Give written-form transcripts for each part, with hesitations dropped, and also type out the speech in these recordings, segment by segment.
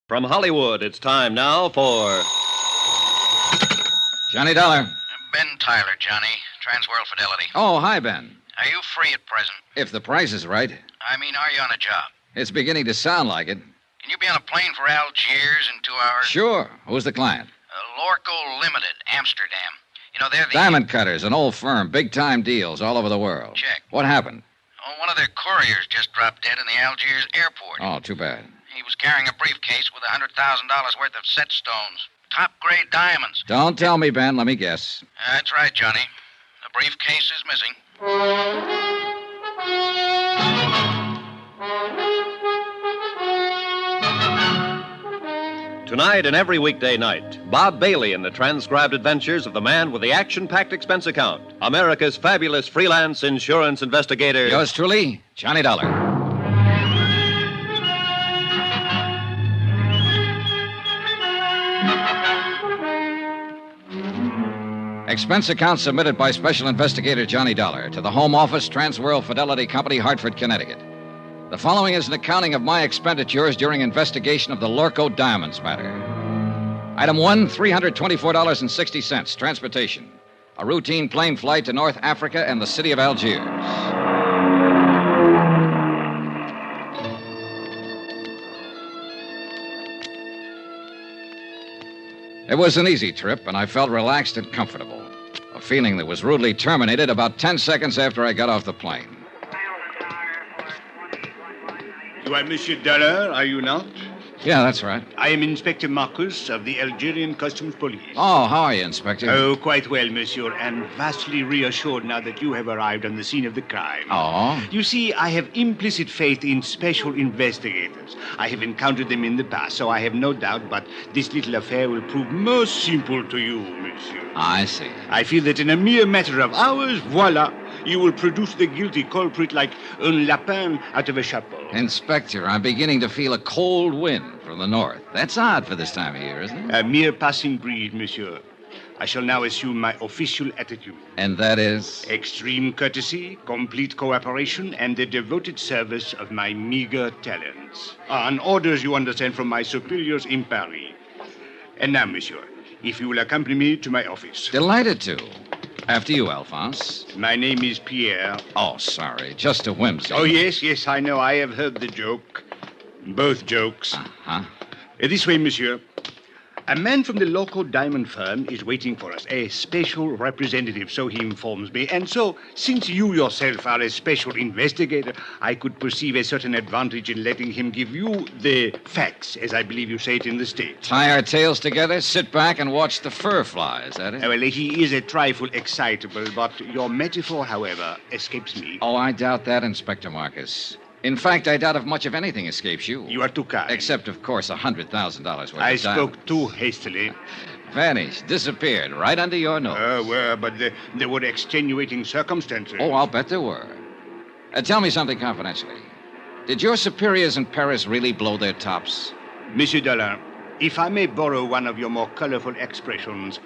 From Hollywood, it's time now for... Johnny Dollar. Ben Tyler, Johnny. Transworld Fidelity. Oh, hi, Ben. Are you free at present? If the price is right. I mean, are you on a job? It's beginning to sound like it. Can you be on a plane for Algiers in 2 hours? Sure. Who's the client? Lorko Limited, Amsterdam. You know, they're the... Diamond Cutters, an old firm. Big-time deals all over the world. Check. What happened? Oh, one of their couriers just dropped dead in the Algiers airport. Oh, too bad. He was carrying a briefcase with $100,000 worth of set stones. Top-grade diamonds. Don't tell me, Ben. Let me guess. That's right, Johnny. The briefcase is missing. Tonight and every weekday night, Bob Bailey in the transcribed adventures of the man with the action-packed expense account, America's fabulous freelance insurance investigator... Yours truly, Johnny Dollar. Expense account submitted by Special Investigator Johnny Dollar to the Home Office, Transworld Fidelity Company, Hartford, Connecticut. The following is an accounting of my expenditures during investigation of the Lorko Diamonds matter. Item 1, $324.60, transportation. A routine plane flight to North Africa and the city of Algiers. It was an easy trip, and I felt relaxed and comfortable. A feeling that was rudely terminated about 10 seconds after I got off the plane. You are Monsieur Dollar, are you not? Yeah, that's right. I am Inspector Marcus of the Algerian Customs Police. Oh, how are you, Inspector? Oh, quite well, monsieur, and vastly reassured now that you have arrived on the scene of the crime. Oh? You see, I have implicit faith in special investigators. I have encountered them in the past, so I have no doubt, but this little affair will prove most simple to you, monsieur. I see. I feel that in a mere matter of hours, voila, you will produce the guilty culprit like un lapin out of a chapeau. Inspector, I'm beginning to feel a cold wind from the north. That's odd for this time of year, isn't it? A mere passing breeze, monsieur. I shall now assume my official attitude. And that is? Extreme courtesy, complete cooperation, and the devoted service of my meager talents. On orders, you understand, from my superiors in Paris. And now, monsieur, if you will accompany me to my office. Delighted to. After you, Alphonse. My name is Pierre. Oh, sorry. Just a whimsy. Oh, yes, I know. I have heard the joke. Both jokes. Uh-huh. This way, monsieur. A man from the local diamond firm is waiting for us, a special representative, so he informs me. And so, since you yourself are a special investigator, I could perceive a certain advantage in letting him give you the facts, as I believe you say it in the States. Tie our tails together, sit back, and watch the fur fly. Is that it? Well, he is a trifle excitable, but your metaphor, however, escapes me. Oh, I doubt that, Inspector Marcus. In fact, I doubt if much of anything escapes you. You are too kind. Except, of course, $100,000 worth I of spoke diamonds. too hastily. Vanished, disappeared, right under your nose. But there were extenuating circumstances. Oh, I'll bet there were. Tell me something confidentially. Did your superiors in Paris really blow their tops? Monsieur Dollar, if I may borrow one of your more colorful expressions,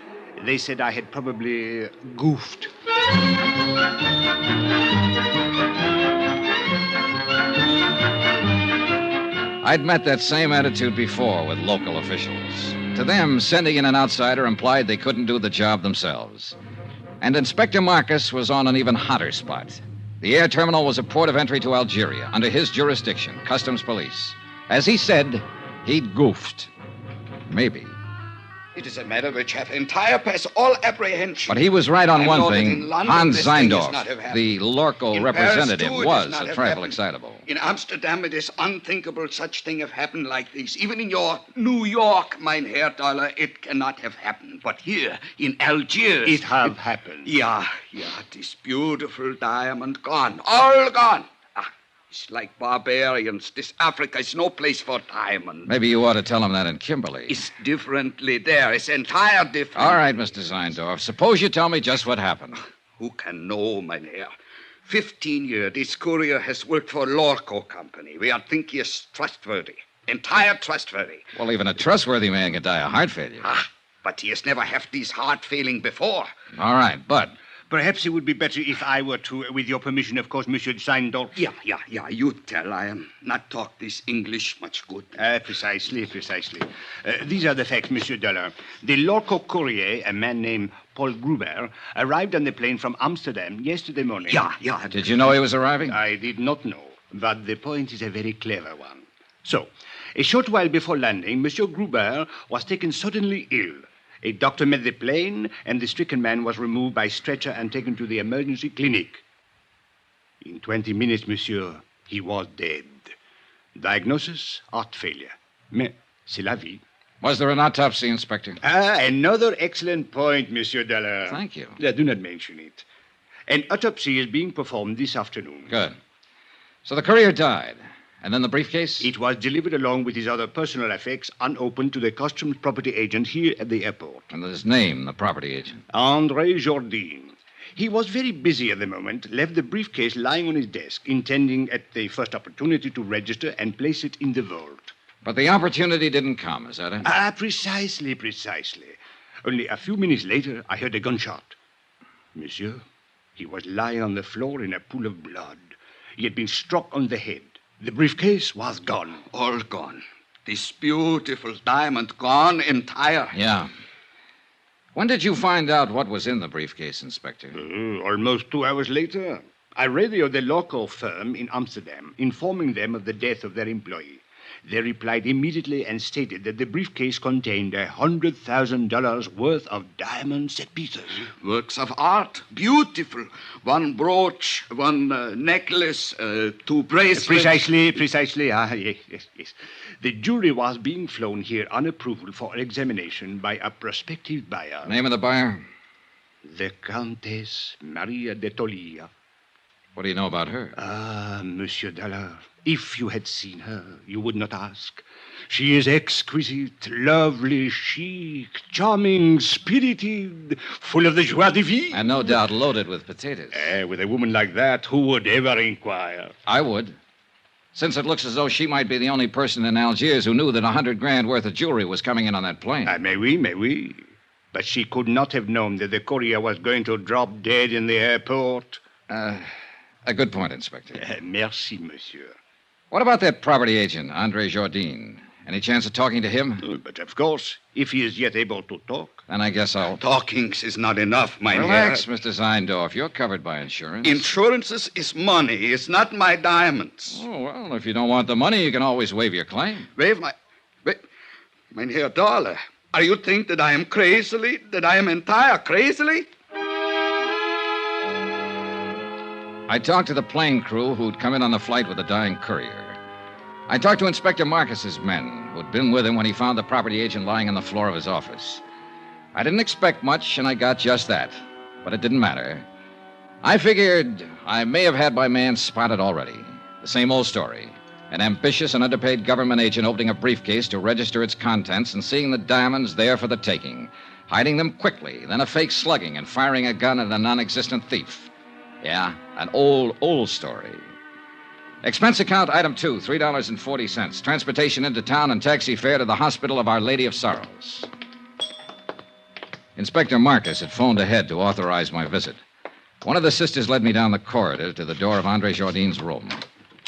they said I had probably goofed. I'd met that same attitude before with local officials. To them, sending in an outsider implied they couldn't do the job themselves. And Inspector Marcus was on an even hotter spot. The air terminal was a port of entry to Algeria, under his jurisdiction, Customs Police. As he said, he'd goofed. Maybe. It is a matter which hath entire past all apprehension. But he was right on I one know that thing. in London Hans this thing is Zeindorf, not have happened. the Lorko In representative, Paris, too, it was is not a have trifle happened. excitable. In Amsterdam, it is unthinkable such thing have happened like this. Even in your New York, mein Herr Dollar, it cannot have happened. But here, in Algiers... It have happened. Yeah, this beautiful diamond gone. All gone. It's like barbarians. This Africa is no place for diamond. Maybe you ought to tell him that in Kimberley. It's differently there. It's entire different. All right, Mr. Zeindorf. Suppose you tell me just what happened. Who can know, mein Herr? 15 years, this courier has worked for Lorko Company. We are think he is trustworthy. Entire trustworthy. Well, even a trustworthy man can die of heart failure. But he has never had this heart failing before. All right, but Perhaps it would be better if I were to, with your permission, of course, Monsieur Seindorf. Yeah, you tell. I am not talk this English much good. Precisely. These are the facts, Monsieur Dollar. The Lorko courier, a man named Paul Gruber, arrived on the plane from Amsterdam yesterday morning. Yeah. Did you know he was arriving? I did not know, but the point is a very clever one. So, a short while before landing, Monsieur Gruber was taken suddenly ill. A doctor met the plane, and the stricken man was removed by stretcher and taken to the emergency clinic. In 20 minutes, monsieur, he was dead. Diagnosis, heart failure. Mais c'est la vie. Was there an autopsy, Inspector? Another excellent point, Monsieur Dollar. Thank you. Do not mention it. An autopsy is being performed this afternoon. Good. So the courier died. And then the briefcase? It was delivered along with his other personal effects unopened to the customs property agent here at the airport. And his name, the property agent? André Jourdain. He was very busy at the moment, left the briefcase lying on his desk, intending at the first opportunity to register and place it in the vault. But the opportunity didn't come, is that it? Precisely. Only a few minutes later, I heard a gunshot. Monsieur, he was lying on the floor in a pool of blood. He had been struck on the head. The briefcase was gone. All gone. This beautiful diamond gone entire. Yeah. When did you find out what was in the briefcase, Inspector? Almost 2 hours later. I radioed the Lorko firm in Amsterdam, informing them of the death of their employee. They replied immediately and stated that the briefcase contained $100,000 worth of diamond set pieces. Works of art. Beautiful. One brooch, one necklace, 2 bracelets. Precisely. Yes. The jury was being flown here on approval for examination by a prospective buyer. Name of the buyer? The Countess Maria de Tolia. What do you know about her? Monsieur Dollar, if you had seen her, you would not ask. She is exquisite, lovely, chic, charming, spirited, full of the joie de vivre. And no doubt loaded with potatoes. With a woman like that, who would ever inquire? I would. Since it looks as though she might be the only person in Algiers who knew that $100,000 worth of jewelry was coming in on that plane. May we. But she could not have known that the courier was going to drop dead in the airport. A good point, Inspector. Merci, monsieur. What about that property agent, André Jourdain? Any chance of talking to him? But of course, if he is yet able to talk. Then I guess I'll... Talkings is not enough, mein Relax, Herr. Mr. Seindorf. You're covered by insurance. Insurances is money. It's not my diamonds. Oh, well, if you don't want the money, you can always waive your claim. Wait, mein Herr Dollar, are you think that I am crazily, that I am entire crazily? I talked to the plane crew who'd come in on the flight with the dying courier. I talked to Inspector Marcus's men, who'd been with him when he found the property agent lying on the floor of his office. I didn't expect much, and I got just that. But it didn't matter. I figured I may have had my man spotted already. The same old story. An ambitious and underpaid government agent opening a briefcase to register its contents and seeing the diamonds there for the taking. Hiding them quickly, then a fake slugging and firing a gun at a non-existent thief. Yeah, an old story. Expense account item 2, $3.40. Transportation into town and taxi fare to the Hospital of Our Lady of Sorrows. Inspector Marcus had phoned ahead to authorize my visit. One of the sisters led me down the corridor to the door of André Jourdain's room.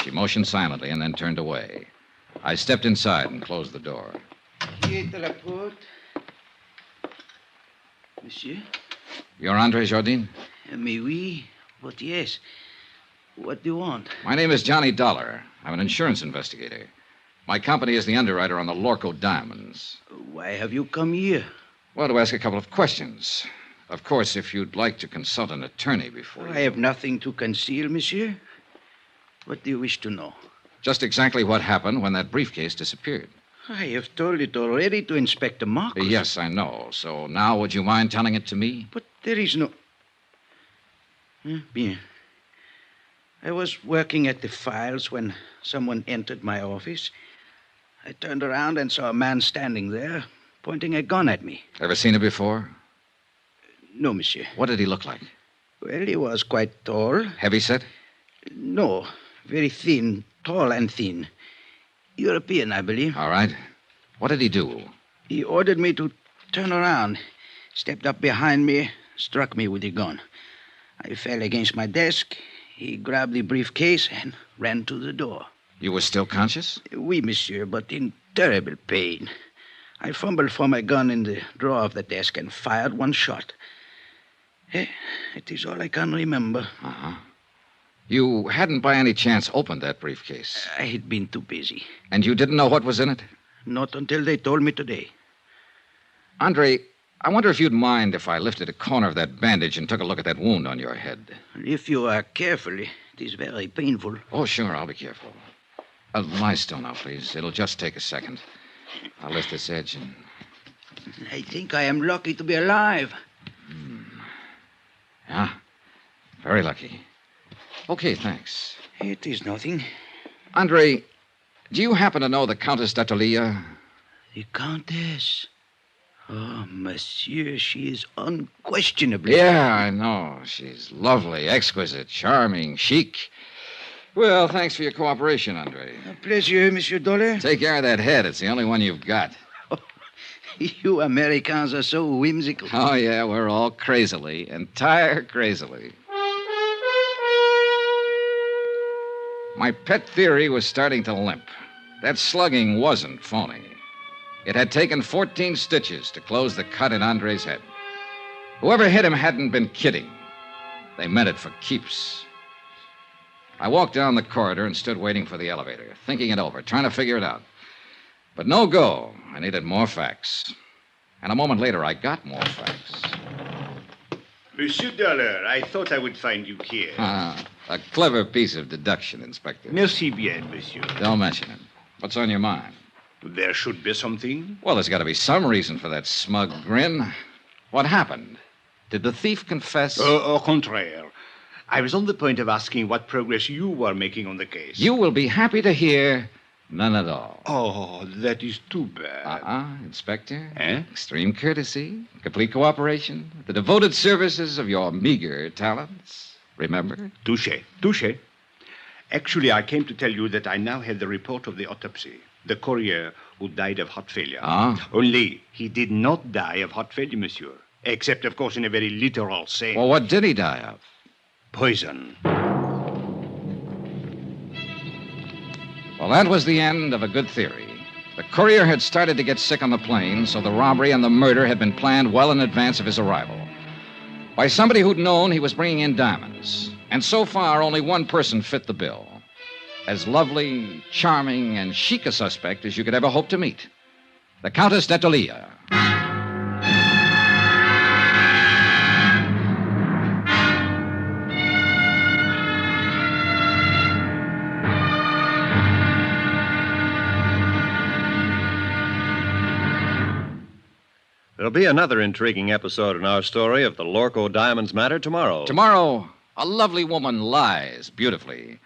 She motioned silently and then turned away. I stepped inside and closed the door. Qui est à la porte? Monsieur? You're André Jourdain? Mais oui, but yes. What do you want? My name is Johnny Dollar. I'm an insurance investigator. My company is the underwriter on the Lorko diamonds. Why have you come here? Well, to ask a couple of questions. Of course, if you'd like to consult an attorney before I have nothing to conceal, monsieur. What do you wish to know? Just exactly what happened when that briefcase disappeared. I have told it already to Inspector Marcus. Yes, I know. So now would you mind telling it to me? But there is no... Bien. I was working at the files when someone entered my office. I turned around and saw a man standing there, pointing a gun at me. Ever seen it before? No, monsieur. What did he look like? Well, he was quite tall. Heavy set? No, very thin, tall and thin. European, I believe. All right. What did he do? He ordered me to turn around, stepped up behind me, struck me with the gun. I fell against my desk. He grabbed the briefcase and ran to the door. You were still conscious? Oui, monsieur, but in terrible pain. I fumbled for my gun in the drawer of the desk and fired one shot. It is all I can remember. Uh-huh. You hadn't by any chance opened that briefcase? I had been too busy. And you didn't know what was in it? Not until they told me today. Andre, I wonder if you'd mind if I lifted a corner of that bandage and took a look at that wound on your head. If you are careful, it is very painful. Oh, sure, I'll be careful. Lie still now, please. It'll just take a second. I'll lift this edge and... I think I am lucky to be alive. Yeah, very lucky. Okay, thanks. It is nothing. Andre, do you happen to know the Countess d'Atolia? The Countess. Oh, monsieur, she is unquestionably... Yeah, I know. She's lovely, exquisite, charming, chic. Well, thanks for your cooperation, Andre. A pleasure, Monsieur Dollar. Take care of that head. It's the only one you've got. You Americans are so whimsical. Oh, yeah, we're all crazily, entire crazily. My pet theory was starting to limp. That slugging wasn't phony. It had taken 14 stitches to close the cut in Andre's head. Whoever hit him hadn't been kidding. They meant it for keeps. I walked down the corridor and stood waiting for the elevator, thinking it over, trying to figure it out. But no go. I needed more facts. And a moment later, I got more facts. Monsieur Dollar, I thought I would find you here. A clever piece of deduction, Inspector. Merci bien, monsieur. Don't mention it. What's on your mind? There should be something. Well, there's got to be some reason for that smug grin. What happened? Did the thief confess? Au contraire. I was on the point of asking what progress you were making on the case. You will be happy to hear none at all. Oh, that is too bad. Inspector. Eh? Extreme courtesy, complete cooperation, the devoted services of your meager talents. Remember? Touché. Actually, I came to tell you that I now have the report of the autopsy. The courier who died of heart failure. Only he did not die of heart failure, monsieur. Except, of course, in a very literal sense. Well, what did he die of? Poison. Well, that was the end of a good theory. The courier had started to get sick on the plane, so the robbery and the murder had been planned well in advance of his arrival. By somebody who'd known he was bringing in diamonds. And so far, only one person fit the bill. As lovely, charming, and chic a suspect as you could ever hope to meet. The Countess d'Atolia. There'll be another intriguing episode in our story of the Lorko Diamonds matter tomorrow. Tomorrow, a lovely woman lies beautifully,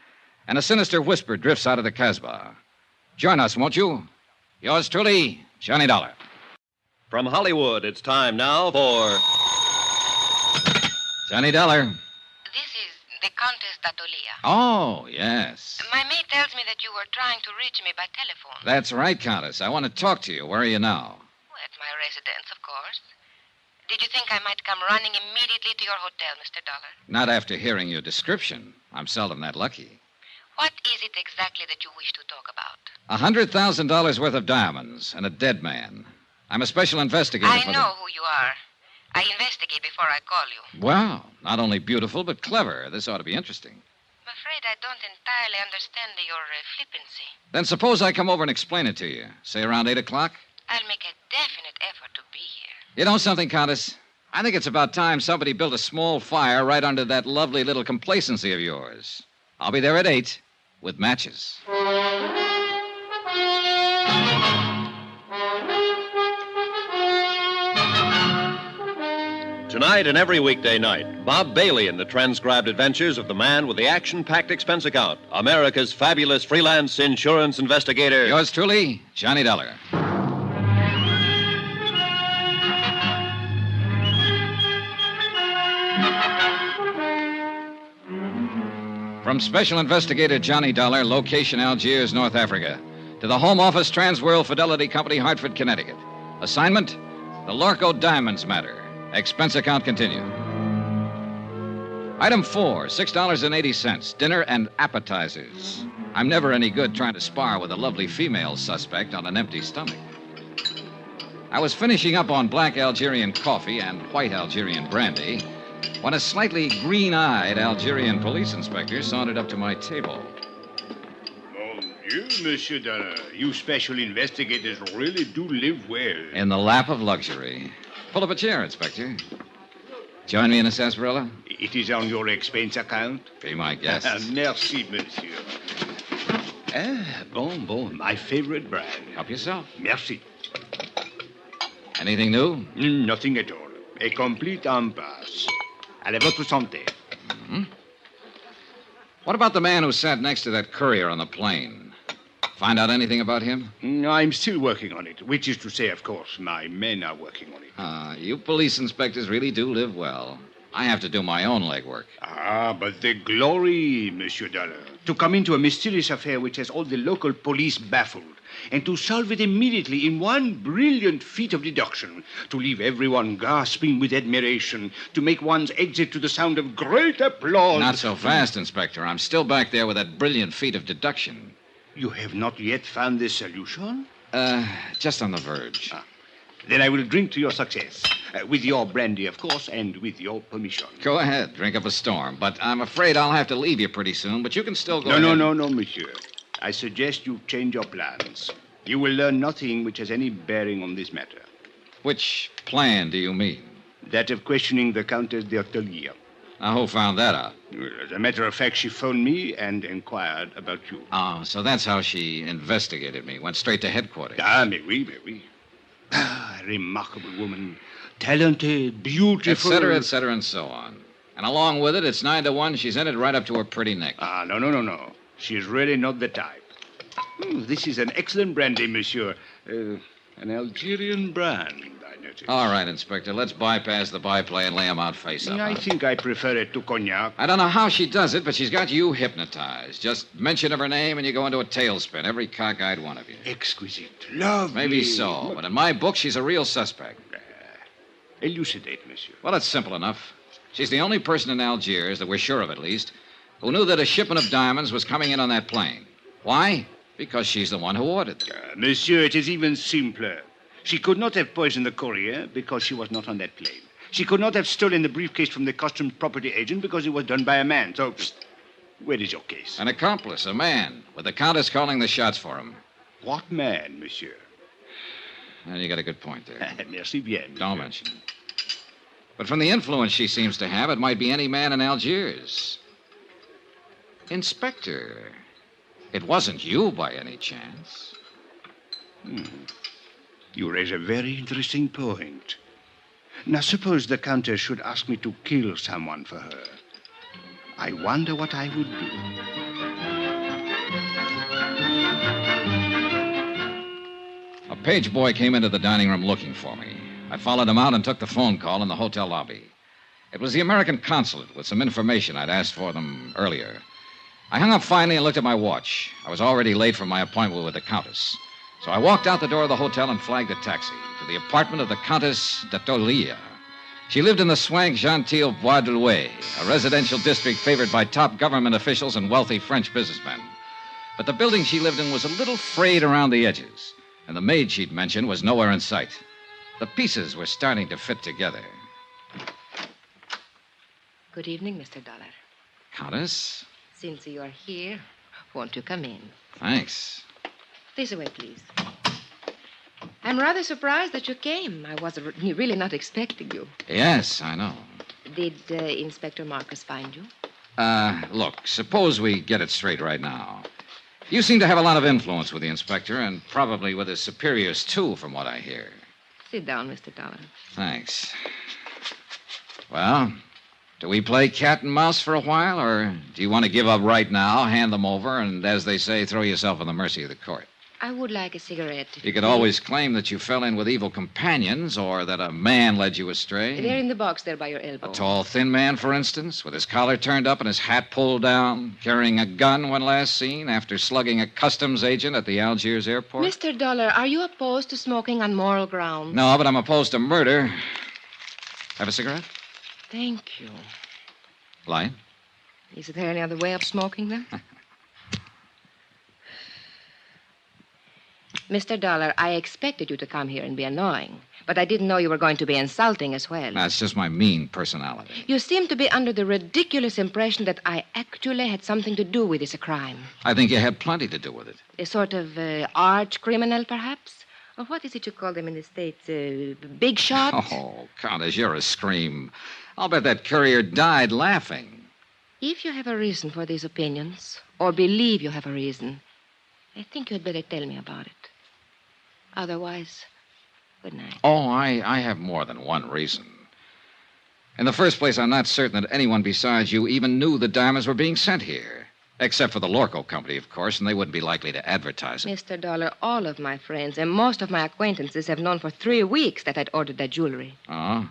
and a sinister whisper drifts out of the Casbah. Join us, won't you? Yours truly, Johnny Dollar. From Hollywood, it's time now for... Johnny Dollar. This is the Countess d'Atolia. Oh, yes. My maid tells me that you were trying to reach me by telephone. That's right, Countess. I want to talk to you. Where are you now? At my residence, of course. Did you think I might come running immediately to your hotel, Mr. Dollar? Not after hearing your description. I'm seldom that lucky. What is it exactly that you wish to talk about? $100,000 worth of diamonds and a dead man. I'm a special investigator I know who you are. I investigate before I call you. Wow, not only beautiful, but clever. This ought to be interesting. I'm afraid I don't entirely understand your flippancy. Then suppose I come over and explain it to you. Say around 8 o'clock? I'll make a definite effort to be here. You know something, Countess? I think it's about time somebody built a small fire right under that lovely little complacency of yours. I'll be there at 8 with matches. Tonight and every weekday night, Bob Bailey in the transcribed adventures of the man with the action-packed expense account, America's fabulous freelance insurance investigator. Yours truly, Johnny Dollar. From Special Investigator Johnny Dollar, location Algiers, North Africa, to the Home Office, Transworld Fidelity Company, Hartford, Connecticut. Assignment, the Lorko Diamonds matter. Expense account continued. Item 4, $6.80, dinner and appetizers. I'm never any good trying to spar with a lovely female suspect on an empty stomach. I was finishing up on black Algerian coffee and white Algerian brandy when a slightly green-eyed Algerian police inspector sauntered up to my table. Mon Dieu, Monsieur Dollar. You special investigators really do live well. In the lap of luxury. Pull up a chair, Inspector. Join me in a sarsaparilla? It is on your expense account? Be my guest. Merci, monsieur. Bon, my favorite brand. Help yourself. Merci. Anything new? Nothing at all. A complete impasse. À votre santé. Mm-hmm. What about the man who sat next to that courier on the plane? Find out anything about him? I'm still working on it, which is to say, of course, my men are working on it. You police inspectors really do live well. I have to do my own legwork. But the glory, Monsieur Dollar. To come into a mysterious affair which has all the local police baffled, and to solve it immediately in one brilliant feat of deduction, to leave everyone gasping with admiration, to make one's exit to the sound of great applause. Not so fast, Inspector. I'm still back there with that brilliant feat of deduction. You have not yet found the solution? Just on the verge. Then I will drink to your success. With your brandy, of course, and with your permission. Go ahead, drink up a storm. But I'm afraid I'll have to leave you pretty soon, but you can still go ahead. No, monsieur. I suggest you change your plans. You will learn nothing which has any bearing on this matter. Which plan do you mean? That of questioning the Countess d'Atelier. Now, who found that out? As a matter of fact, she phoned me and inquired about you. Oh, so that's how she investigated me. Went straight to headquarters. Mais oui. Remarkable woman. Talented, beautiful. Et cetera, and so on. And along with it, it's 9 to 1. She's in it right up to her pretty neck. No. She's really not the type. This is an excellent brandy, monsieur. An Algerian brand, I notice. All right, Inspector. Let's bypass the byplay and lay him out face up. I think I prefer it to cognac. I don't know how she does it, but she's got you hypnotized. Just mention of her name and you go into a tailspin, every cockeyed one of you. Exquisite. Lovely. Maybe so, but in my book, she's a real suspect. Elucidate, monsieur. Well, it's simple enough. She's the only person in Algiers, that we're sure of at least, who knew that a shipment of diamonds was coming in on that plane. Why? Because she's the one who ordered them. Monsieur, it is even simpler. She could not have poisoned the courier because she was not on that plane. She could not have stolen the briefcase from the customs property agent because it was done by a man. So, where is your case? An accomplice, a man, with the Countess calling the shots for him. What man, monsieur? Well, you got a good point there. Merci bien. Don't mention it. But from the influence she seems to have, it might be any man in Algiers. Inspector, it wasn't you by any chance. You raise a very interesting point. Now, suppose the Countess should ask me to kill someone for her. I wonder what I would do. A page boy came into the dining room looking for me. I followed him out and took the phone call in the hotel lobby. It was the American consulate with some information I'd asked for them earlier. I hung up finally and looked at my watch. I was already late for my appointment with the Countess. So I walked out the door of the hotel and flagged a taxi to the apartment of the Countess d'Atelier. She lived in the swank genteel Bois de Louet, a residential district favored by top government officials and wealthy French businessmen. But the building she lived in was a little frayed around the edges, and the maid she'd mentioned was nowhere in sight. The pieces were starting to fit together. Good evening, Mr. Dollar. Countess? Since you are here, won't you come in? Thanks. This way, please. I'm rather surprised that you came. I was really not expecting you. Yes, I know. Did Inspector Marcus find you? Look, suppose we get it straight right now. You seem to have a lot of influence with the inspector, and probably with his superiors, too, from what I hear. Sit down, Mr. Dollar. Thanks. Well, do we play cat and mouse for a while, or do you want to give up right now, hand them over, and, as they say, throw yourself at the mercy of the court? I would like a cigarette. You could always claim that you fell in with evil companions, or that a man led you astray. They're in the box there by your elbow. A tall, thin man, for instance, with his collar turned up and his hat pulled down, carrying a gun when last seen after slugging a customs agent at the Algiers airport. Mr. Dollar, are you opposed to smoking on moral grounds? No, but I'm opposed to murder. Have a cigarette? Thank you. Light? Is there any other way of smoking them? Mr. Dollar, I expected you to come here and be annoying, but I didn't know you were going to be insulting as well. That's just my mean personality. You seem to be under the ridiculous impression that I actually had something to do with this crime. I think you had plenty to do with it. A sort of arch criminal, perhaps? Or what is it you call them in the States? Big shot? Oh, Countess, you're a scream. I'll bet that courier died laughing. If you have a reason for these opinions, or believe you have a reason, I think you'd better tell me about it. Otherwise, good night. Oh, I have more than one reason. In the first place, I'm not certain that anyone besides you even knew the diamonds were being sent here. Except for the Lorko company, of course, and they wouldn't be likely to advertise it. Mr. Dollar, all of my friends and most of my acquaintances have known for 3 weeks that I'd ordered that jewelry. Oh?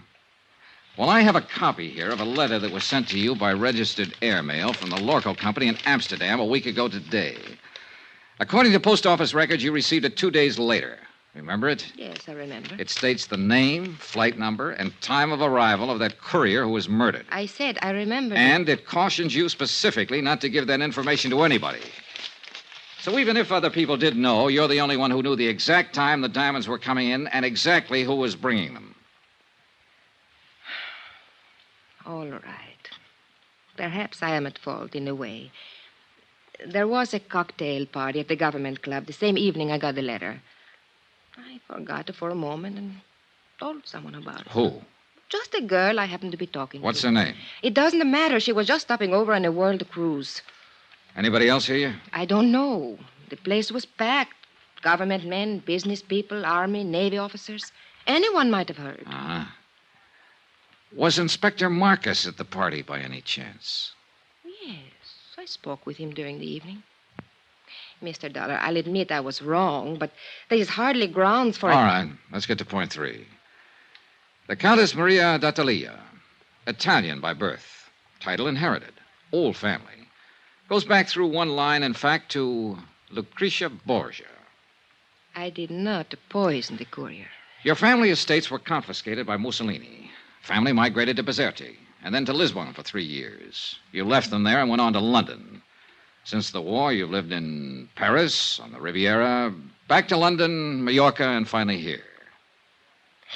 Well, I have a copy here of a letter that was sent to you by registered airmail from the Lorko company in Amsterdam a week ago today. According to post office records, you received it 2 days later. Remember it? Yes, I remember. It states the name, flight number, and time of arrival of that courier who was murdered. I said I remember. And it cautions you specifically not to give that information to anybody. So even if other people did know, you're the only one who knew the exact time the diamonds were coming in and exactly who was bringing them. All right. Perhaps I am at fault in a way. There was a cocktail party at the government club the same evening I got the letter. I forgot it for a moment and told someone about it. Who? Just a girl I happened to be talking to. What's her name? It doesn't matter. She was just stopping over on a world cruise. Anybody else hear you? I don't know. The place was packed. Government men, business people, Army, Navy officers. Anyone might have heard. Uh-huh. Was Inspector Marcus at the party by any chance? Yes, I spoke with him during the evening. Mr. Dollar, I'll admit I was wrong, but there is hardly grounds for... All right, let's get to point 3. The Countess Maria d'Attalia, Italian by birth, title inherited, old family. Goes back through one line, in fact, to Lucretia Borgia. I did not poison the courier. Your family estates were confiscated by Mussolini. Family migrated to Bizerte, and then to Lisbon for 3 years. You left them there and went on to London. Since the war, you've lived in Paris, on the Riviera, back to London, Mallorca, and finally here.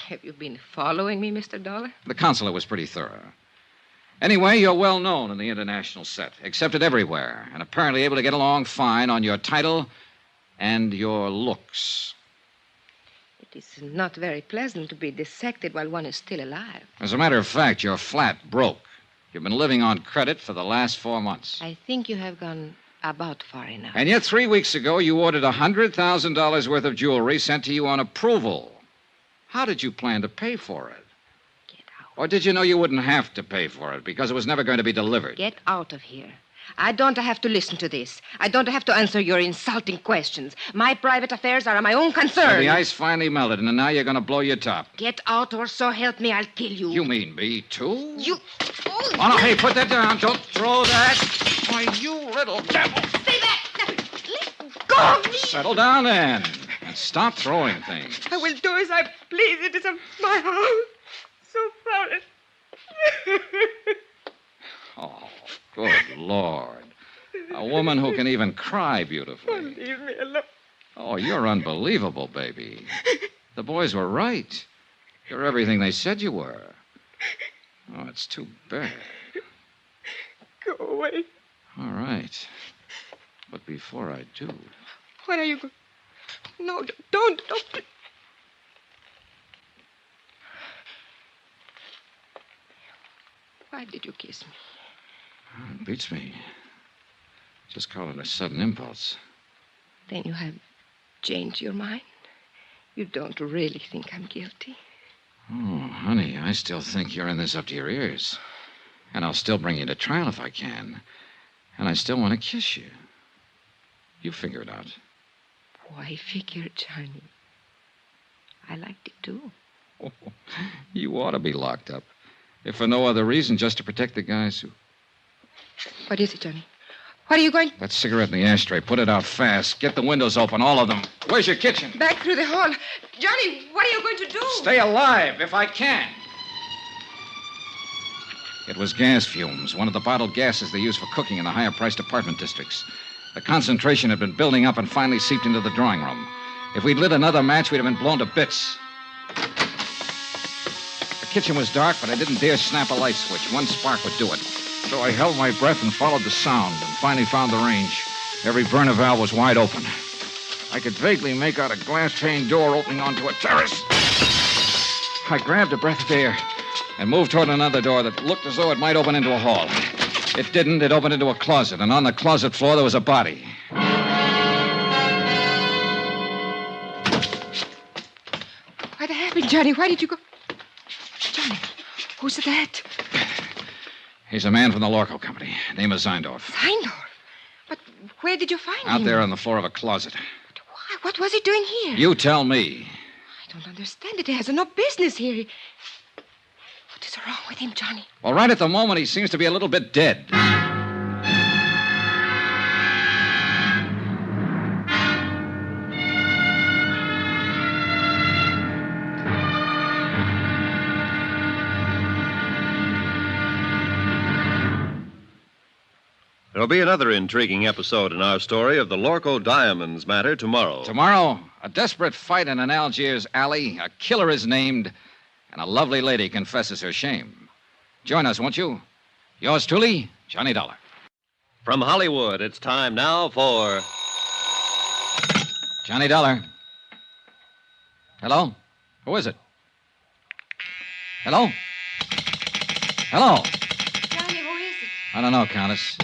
Have you been following me, Mr. Dollar? The consulate was pretty thorough. Anyway, you're well known in the international set, accepted everywhere, and apparently able to get along fine on your title and your looks. It is not very pleasant to be dissected while one is still alive. As a matter of fact, you're flat broke. You've been living on credit for the last 4 months. I think you have gone about far enough. And yet 3 weeks ago, you ordered $100,000 worth of jewelry sent to you on approval. How did you plan to pay for it? Get out. Or did you know you wouldn't have to pay for it because it was never going to be delivered? Get out of here. I don't have to listen to this. I don't have to answer your insulting questions. My private affairs are my own concern. So the ice finally melted, and now you're going to blow your top. Get out, or so help me, I'll kill you. You mean me, too? You... Oh, no, hey, put that down. Don't throw that. Why, you little devil. Stay back. Let go of me. Settle down, then. And stop throwing things. I will do as I please. It is my house. So sorry. Oh, good Lord. A woman who can even cry beautifully. Leave me alone. Oh, you're unbelievable, baby. The boys were right. You're everything they said you were. Oh, it's too bad. Go away. All right. But before I do... What are you going... No, don't. Why did you kiss me? Oh, it beats me. Just call it a sudden impulse. Then you have changed your mind? You don't really think I'm guilty? Oh, honey, I still think you're in this up to your ears. And I'll still bring you to trial if I can. And I still want to kiss you. You figure it out. Why figure, Johnny? I liked it, too. Oh, you ought to be locked up. If for no other reason, just to protect the guys who... What is it, Johnny? What are you going... That cigarette in the ashtray. Put it out fast. Get the windows open, all of them. Where's your kitchen? Back through the hall. Johnny, what are you going to do? Stay alive, if I can. It was gas fumes, one of the bottled gases they use for cooking in the higher-priced apartment districts. The concentration had been building up and finally seeped into the drawing room. If we'd lit another match, we'd have been blown to bits. The kitchen was dark, but I didn't dare snap a light switch. One spark would do it. So I held my breath and followed the sound and finally found the range. Every burner valve was wide open. I could vaguely make out a glass-pane door opening onto a terrace. I grabbed a breath of air and moved toward another door that looked as though it might open into a hall. It didn't. It opened into a closet, and on the closet floor there was a body. What happened, Johnny? Why did you go... Johnny, who's that? He's a man from the Lorko company. Name is Zeindorf. Zeindorf? But where did you find him? Out there on the floor of a closet. But why? What was he doing here? You tell me. I don't understand it. He has no business here. What is wrong with him, Johnny? Well, right at the moment, he seems to be a little bit dead. There'll be another intriguing episode in our story of the Lorko Diamonds matter tomorrow. Tomorrow, a desperate fight in an Algiers alley, a killer is named, and a lovely lady confesses her shame. Join us, won't you? Yours truly, Johnny Dollar. From Hollywood, it's time now for... Johnny Dollar. Hello? Who is it? Hello? Hello? Johnny, who is it? I don't know, Countess.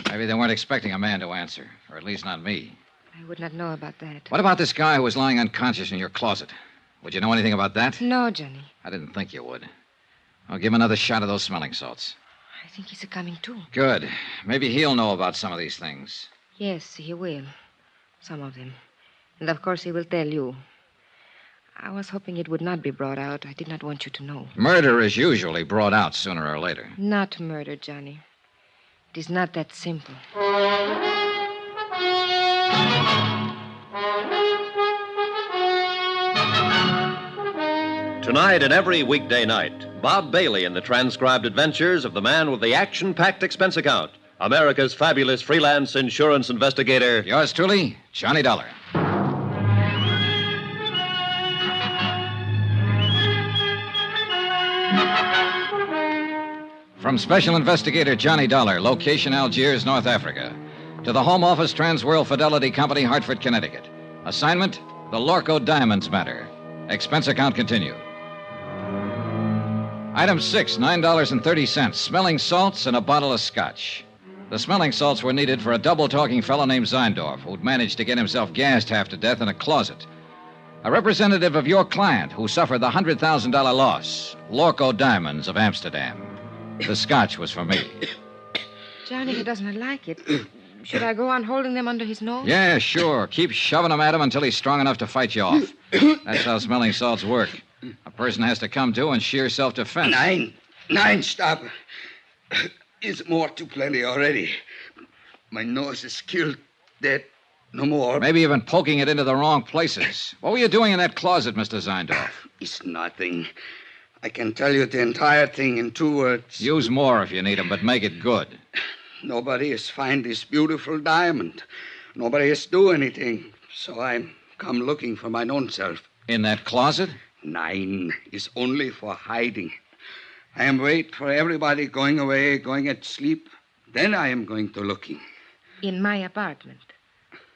Maybe they weren't expecting a man to answer, or at least not me. I would not know about that. What about this guy who was lying unconscious in your closet? Would you know anything about that? No, Johnny. I didn't think you would. I'll give him another shot of those smelling salts. I think he's coming too. Good. Maybe he'll know about some of these things. Yes, he will. Some of them. And of course he will tell you. I was hoping it would not be brought out. I did not want you to know. Murder is usually brought out sooner or later. Not murder, Johnny. It is not that simple. Tonight and every weekday night, Bob Bailey in the transcribed adventures of the man with the action-packed expense account, America's fabulous freelance insurance investigator. Yours truly, Johnny Dollar. From Special Investigator Johnny Dollar, location Algiers, North Africa, to the Home Office Transworld Fidelity Company, Hartford, Connecticut. Assignment, the Lorko Diamonds matter. Expense account continued. Item 6, $9.30, smelling salts and a bottle of scotch. The smelling salts were needed for a double-talking fellow named Zeindorf, who'd managed to get himself gassed half to death in a closet. A representative of your client who suffered the $100,000 loss, Lorko Diamonds of Amsterdam. The scotch was for me. Johnny, he does not like it. Should I go on holding them under his nose? Yeah, sure. Keep shoving him at him until he's strong enough to fight you off. That's how smelling salts work. A person has to come to in sheer self-defense. Nine, stop. It's more too plenty already. My nose is killed, dead. No more. Maybe you've been poking it into the wrong places. What were you doing in that closet, Mr. Zeindorf? It's nothing. I can tell you the entire thing in 2 words. Use more if you need them, but make it good. Nobody has found this beautiful diamond. Nobody has do anything. So I'm come looking for my own self. In that closet? 9 is only for hiding. I am wait for everybody going away, going at sleep. Then I am going to looking. In my apartment.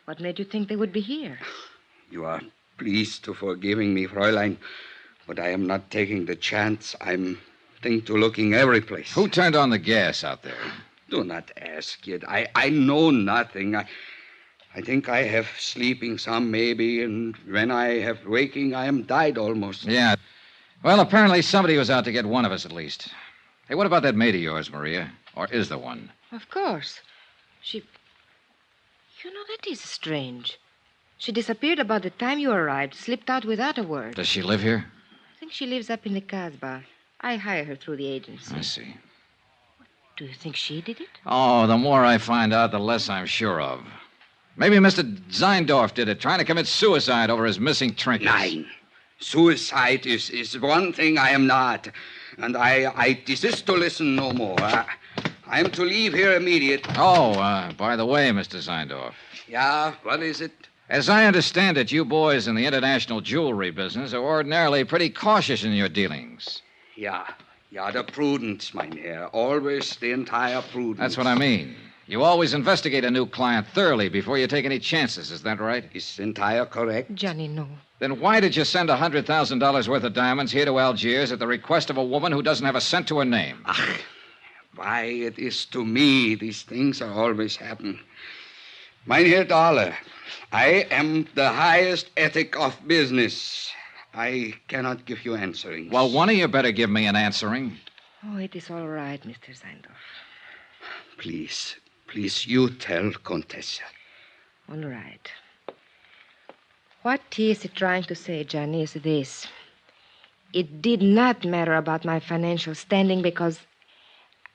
What made you think they would be here? You are pleased to forgiving me, Fräulein. But I am not taking the chance. I'm think to looking every place. Who turned on the gas out there? Do not ask yet. I know nothing. I think I have sleeping some, maybe, and when I have waking, I am died almost. Yeah. Well, apparently somebody was out to get one of us at least. Hey, what about that maid of yours, Maria? Or is there one? Of course. She... You know, that is strange. She disappeared about the time you arrived, slipped out without a word. Does she live here? I think she lives up in the Casbah. I hire her through the agency. I see. Do you think she did it? Oh, the more I find out, the less I'm sure of. Maybe Mr. Zeindorf did it, trying to commit suicide over his missing trinkets. 9. Suicide is one thing I am not. And I desist to listen no more. I am to leave here immediate. Oh, by the way, Mr. Zeindorf. Yeah, what is it? As I understand it, you boys in the international jewelry business are ordinarily pretty cautious in your dealings. Yeah, the prudence, mynheer. Always the entire prudence. That's what I mean. You always investigate a new client thoroughly before you take any chances, is that right? Is entire correct? Johnny, no. Then why did you send $100,000 worth of diamonds here to Algiers at the request of a woman who doesn't have a cent to her name? Why, it is to me these things are always happen. Mynheer Dollar, I am the highest ethic of business. I cannot give you answering. Well, one of you better give me an answering. Oh, it is all right, Mr. Zeindorf. Please, you tell Contessa. All right. What he is trying to say, Johnny, is this. It did not matter about my financial standing because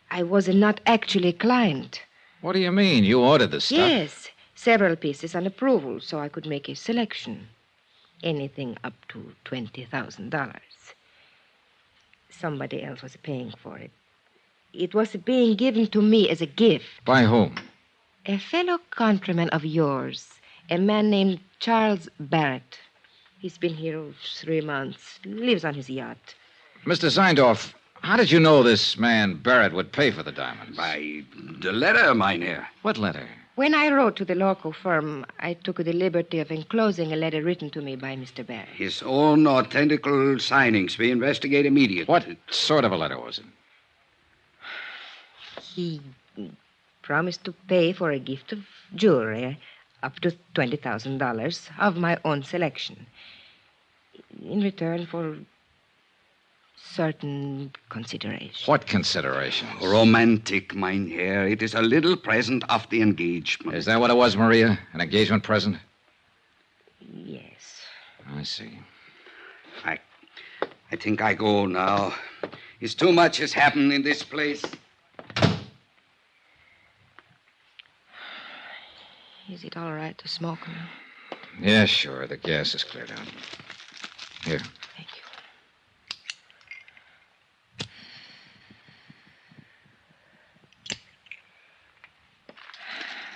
I was not actually a client. What do you mean? You ordered the stuff? Yes, several pieces on approval, so I could make a selection. Anything up to $20,000. Somebody else was paying for it. It was being given to me as a gift. By whom? A fellow countryman of yours, a man named Charles Barrett. He's been here 3 months, lives on his yacht. Mr. Zeindorf, how did you know this man Barrett would pay for the diamonds? By the letter, mynheer. What letter? When I wrote to the Lorko firm, I took the liberty of enclosing a letter written to me by Mr. Barrett. His own authentical signings. We investigate immediately. What sort of a letter was it? He promised to pay for a gift of jewelry up to $20,000 of my own selection in return for certain considerations. What considerations? Romantic, mynheer. It is a little present of the engagement. Is that what it was, Maria? An engagement present? Yes. I see. I think I go now. It's too much has happened in this place. Is it all right to smoke now? Yeah, sure. The gas is cleared out. Here. Thank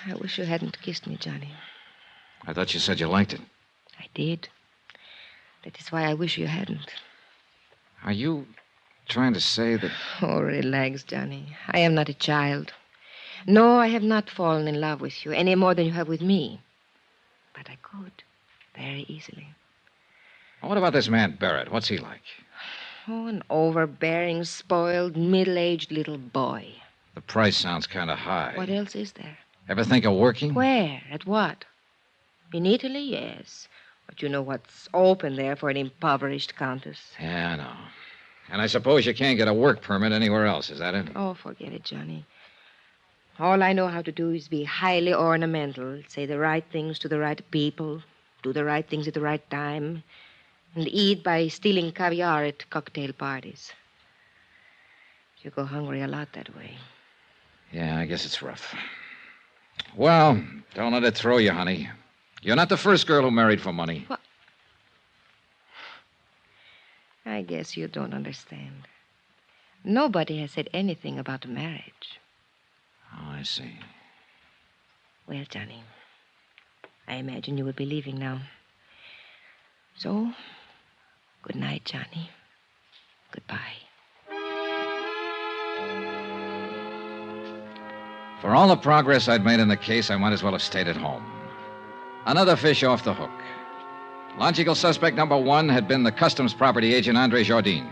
you. I wish you hadn't kissed me, Johnny. I thought you said you liked it. I did. That is why I wish you hadn't. Are you trying to say that... Oh, relax, Johnny. I am not a child. No, I have not fallen in love with you any more than you have with me. But I could, very easily. What about this man Barrett? What's he like? Oh, an overbearing, spoiled, middle-aged little boy. The price sounds kind of high. What else is there? Ever think of working? Where? At what? In Italy, yes. But you know what's open there for an impoverished countess. Yeah, I know. And I suppose you can't get a work permit anywhere else, is that it? Oh, forget it, Johnny. All I know how to do is be highly ornamental, say the right things to the right people, do the right things at the right time, and eat by stealing caviar at cocktail parties. You go hungry a lot that way. Yeah, I guess it's rough. Well, don't let it throw you, honey. You're not the first girl who married for money. What? I guess you don't understand. Nobody has said anything about marriage. Oh, I see. Well, Johnny, I imagine you will be leaving now. So, good night, Johnny. Goodbye. For all the progress I'd made in the case, I might as well have stayed at home. Another fish off the hook. Logical suspect number one had been the customs property agent, Andre Jardine.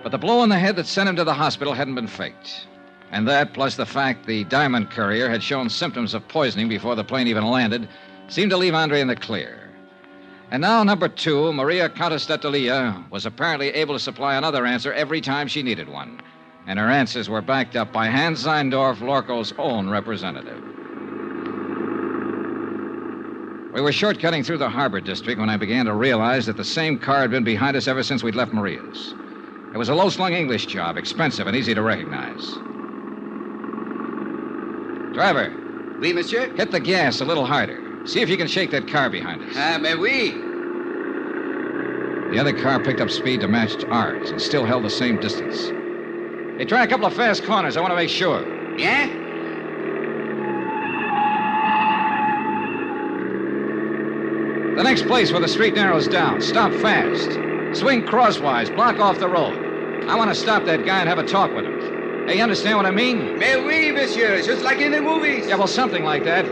But the blow on the head that sent him to the hospital hadn't been faked. And that, plus the fact the diamond courier had shown symptoms of poisoning before the plane even landed, seemed to leave Andre in the clear. And now, number two, Maria Countess d'Atalia, was apparently able to supply another answer every time she needed one. And her answers were backed up by Hans Zeindorf, Lorko's own representative. We were shortcutting through the harbor district when I began to realize that the same car had been behind us ever since we'd left Maria's. It was a low-slung English job, expensive and easy to recognize. Driver. Oui, monsieur? Hit the gas a little harder. See if you can shake that car behind us. Mais oui. The other car picked up speed to match ours and still held the same distance. Hey, try a couple of fast corners. I want to make sure. Yeah? The next place where the street narrows down. Stop fast. Swing crosswise. Block off the road. I want to stop that guy and have a talk with him. Hey, you understand what I mean? Mais oui, monsieur. Just like in the movies. Yeah, well, something like that.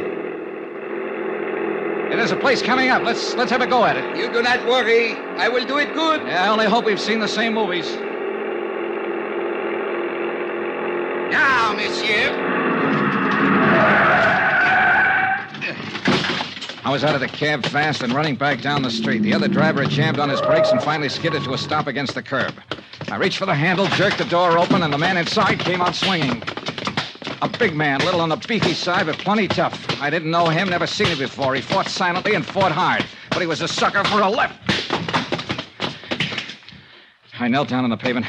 Hey, there's a place coming up. Let's have a go at it. You do not worry. I will do it good. Yeah, I only hope we've seen the same movies. Now, monsieur. I was out of the cab fast and running back down the street. The other driver had jammed on his brakes and finally skidded to a stop against the curb. I reached for the handle, jerked the door open, and the man inside came out swinging. A big man, little on the beefy side, but plenty tough. I didn't know him, never seen him before. He fought silently and fought hard, but he was a sucker for a left. I knelt down on the pavement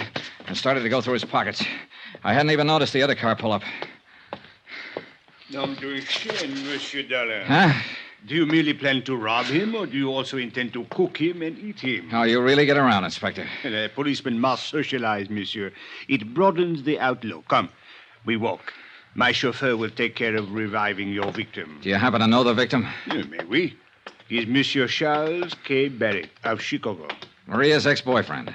and started to go through his pockets. I hadn't even noticed the other car pull up. Nom de chien, Monsieur Dollar. Huh? Do you merely plan to rob him, or do you also intend to cook him and eat him? Oh, you really get around, Inspector. A policeman must socialize, monsieur. It broadens the outlook. Come, we walk. My chauffeur will take care of reviving your victim. Do you happen to know the victim? Mais oui. He is Monsieur Charles K. Barrett of Chicago. Maria's ex-boyfriend.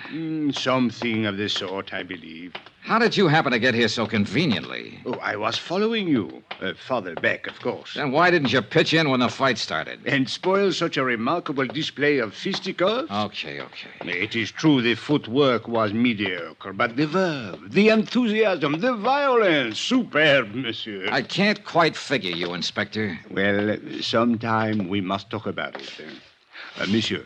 Something of the sort, I believe. How did you happen to get here so conveniently? Oh, I was following you. Farther back, of course. Then why didn't you pitch in when the fight started? And spoil such a remarkable display of fisticuffs? Okay. It is true the footwork was mediocre, but the verve, the enthusiasm, the violence, superb, monsieur. I can't quite figure you, Inspector. Well, sometime we must talk about it. Monsieur,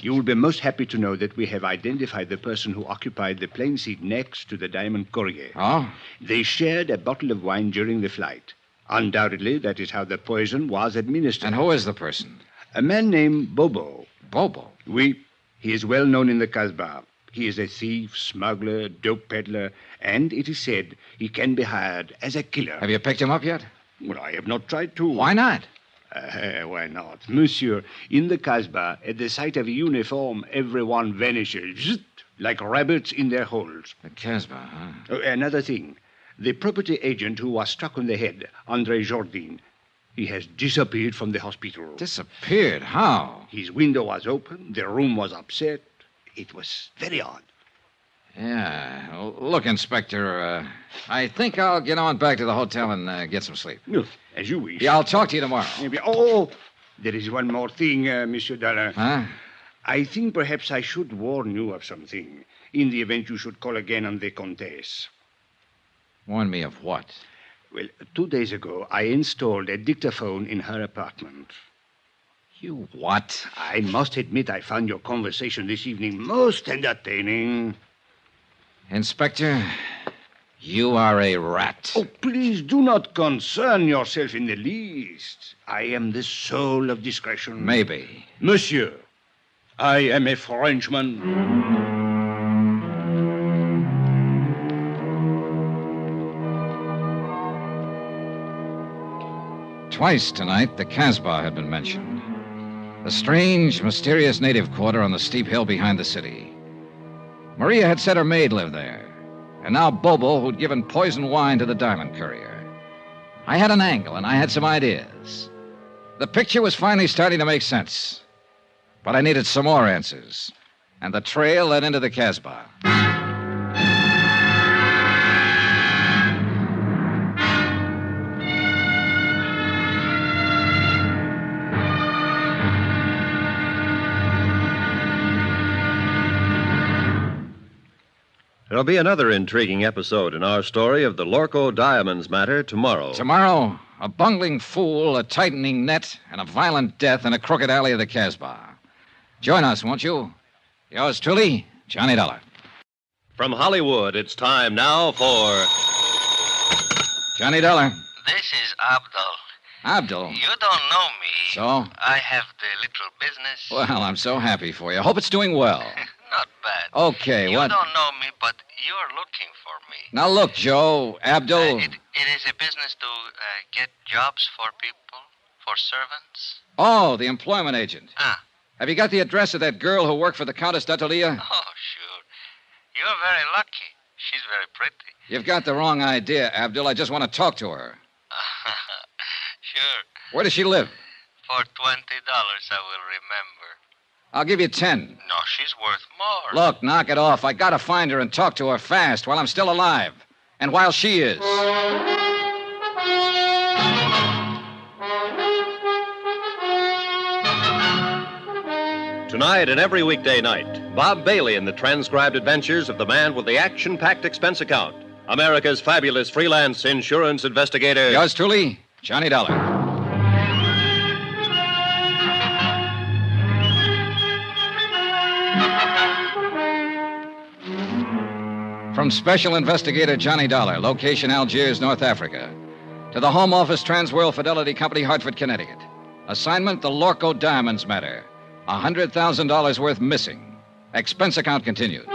you will be most happy to know that we have identified the person who occupied the plane seat next to the Diamond Courier. Oh? They shared a bottle of wine during the flight. Undoubtedly, that is how the poison was administered. And who is the person? A man named Bobo. Bobo? Oui. He is well known in the Casbah. He is a thief, smuggler, dope peddler, and it is said he can be hired as a killer. Have you picked him up yet? Well, I have not tried to. Why not? Why not? Monsieur, in the Casbah, at the sight of a uniform, everyone vanishes, zzzt, like rabbits in their holes. The Casbah, huh? Another thing. The property agent who was struck on the head, Andre Jourdain, he has disappeared from the hospital. Disappeared? How? His window was open, the room was upset. It was very odd. Yeah. Well, look, Inspector, I think I'll get on back to the hotel and get some sleep. As you wish. Yeah, I'll talk to you tomorrow. Oh, there is one more thing, Monsieur Dollar. Huh? I think perhaps I should warn you of something, in the event you should call again on the Comtesse. Warn me of what? Well, 2 days ago, I installed a dictaphone in her apartment. You what? I must admit I found your conversation this evening most entertaining. Inspector, you are a rat. Oh, please do not concern yourself in the least. I am the soul of discretion. Maybe. Monsieur, I am a Frenchman. Twice tonight, the Casbah had been mentioned. A strange, mysterious native quarter on the steep hill behind the city. Maria had said her maid lived there. And now Bobo, who'd given poison wine to the Diamond Courier. I had an angle, and I had some ideas. The picture was finally starting to make sense. But I needed some more answers. And the trail led into the Casbah. There'll be another intriguing episode in our story of the Lorko Diamonds matter tomorrow. Tomorrow, a bungling fool, a tightening net, and a violent death in a crooked alley of the Casbah. Join us, won't you? Yours truly, Johnny Dollar. From Hollywood, it's time now for... Johnny Dollar. This is Abdul. Abdul. You don't know me. So? I have the little business. Well, I'm so happy for you. Hope it's doing well. Not bad. Okay, You what... don't know me, but you're looking for me. Now, look, Joe, Abdul... It is a business to get jobs for people, for servants. Oh, the employment agent. Have you got the address of that girl who worked for the Countess d'Atelier? Oh, sure. You're very lucky. She's very pretty. You've got the wrong idea, Abdul. I just want to talk to her. Sure. Where does she live? For $20, I will remember. I'll give you 10. No, she's worth more. Look, knock it off. I gotta find her and talk to her fast while I'm still alive. And while she is. Tonight and every weekday night, Bob Bailey in the transcribed adventures of the man with the action-packed expense account, America's fabulous freelance insurance investigator. Yours truly, Johnny Dollar. From Special Investigator Johnny Dollar, location Algiers, North Africa, to the Home Office Transworld Fidelity Company, Hartford, Connecticut. Assignment, the Lorko Diamonds matter. $100,000 worth missing. Expense account continued.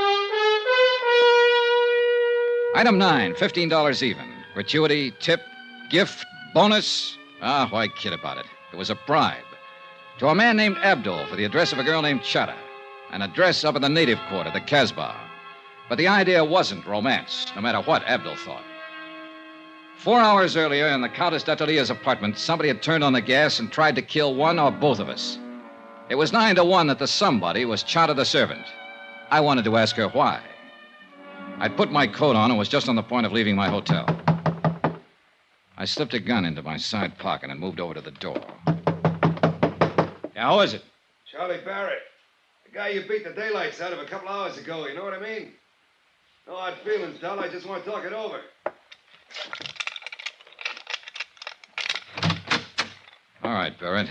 Item 9, $15 even. Gratuity, tip, gift, bonus. Why kid about it? It was a bribe. To a man named Abdul for the address of a girl named Chata. An address up in the native quarter, the Casbah. But the idea wasn't romance, no matter what Abdul thought. 4 hours earlier, in the Countess d'Atelier's apartment, somebody had turned on the gas and tried to kill one or both of us. It was 9 to 1 that the somebody was Chata the servant. I wanted to ask her why. I'd put my coat on and was just on the point of leaving my hotel. I slipped a gun into my side pocket and moved over to the door. Yeah, who is it? Charlie Barrett. The guy you beat the daylights out of a couple hours ago, you know what I mean? No hard feelings, Dal. I just want to talk it over. All right, Barrett.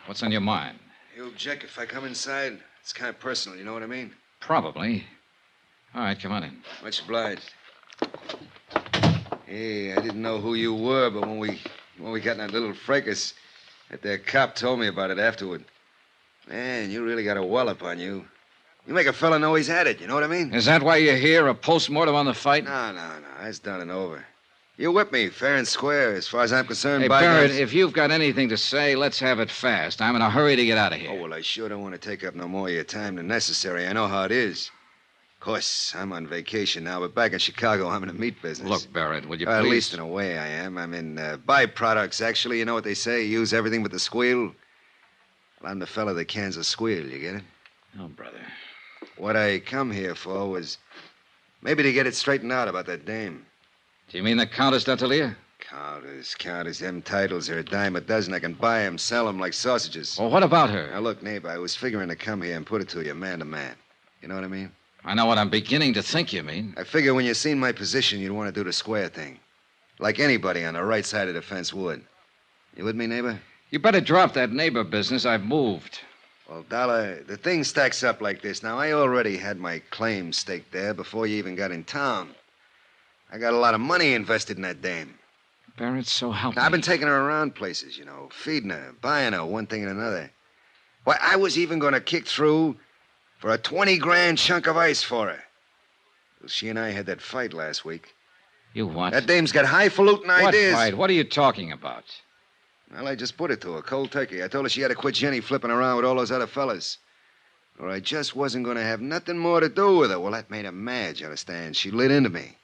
What's on your mind? You object if I come inside? It's kind of personal, you know what I mean? Probably. All right, come on in. Much obliged. Hey, I didn't know who you were, but when we got in that little fracas, that cop told me about it afterward. Man, you really got a wallop on you. You make a fella know he's had it, you know what I mean? Is that why you're here, a postmortem on the fight? No. That's done and over. You whipped me, fair and square, as far as I'm concerned. Hey, Barrett, if you've got anything to say, let's have it fast. I'm in a hurry to get out of here. Oh, well, I sure don't want to take up no more of your time than necessary. I know how it is. Of course, I'm on vacation now, but back in Chicago, I'm in the meat business. Look, Barrett, would you please... At least in a way I am. I'm in byproducts, actually. You know what they say? Use everything but the squeal. Well, I'm the fella that cans a squeal, you get it? Oh, brother. What I come here for was maybe to get it straightened out about that dame. Do you mean the Countess d'Atelier? Countess. Them titles are a dime a dozen. I can buy 'em, sell 'em like sausages. Well, what about her? Now, look, neighbor, I was figuring to come here and put it to you man to man. You know what I mean? I know what I'm beginning to think you mean. I figure when you seen my position, you'd want to do the square thing. Like anybody on the right side of the fence would. You with me, neighbor? You better drop that neighbor business. I've moved. Well, Dollar, the thing stacks up like this. Now, I already had my claim staked there before you even got in town. I got a lot of money invested in that dame. Barrett, so help me. I've been taking her around places, you know, feeding her, buying her, one thing and another. Why, I was even going to kick through for a 20-grand chunk of ice for her. Well, she and I had that fight last week. You what? That dame's got highfalutin ideas. What fight? What are you talking about? Well, I just put it to her, cold turkey. I told her she had to quit Jenny flipping around with all those other fellas. Or I just wasn't going to have nothing more to do with her. Well, that made her mad, you understand? She lit into me.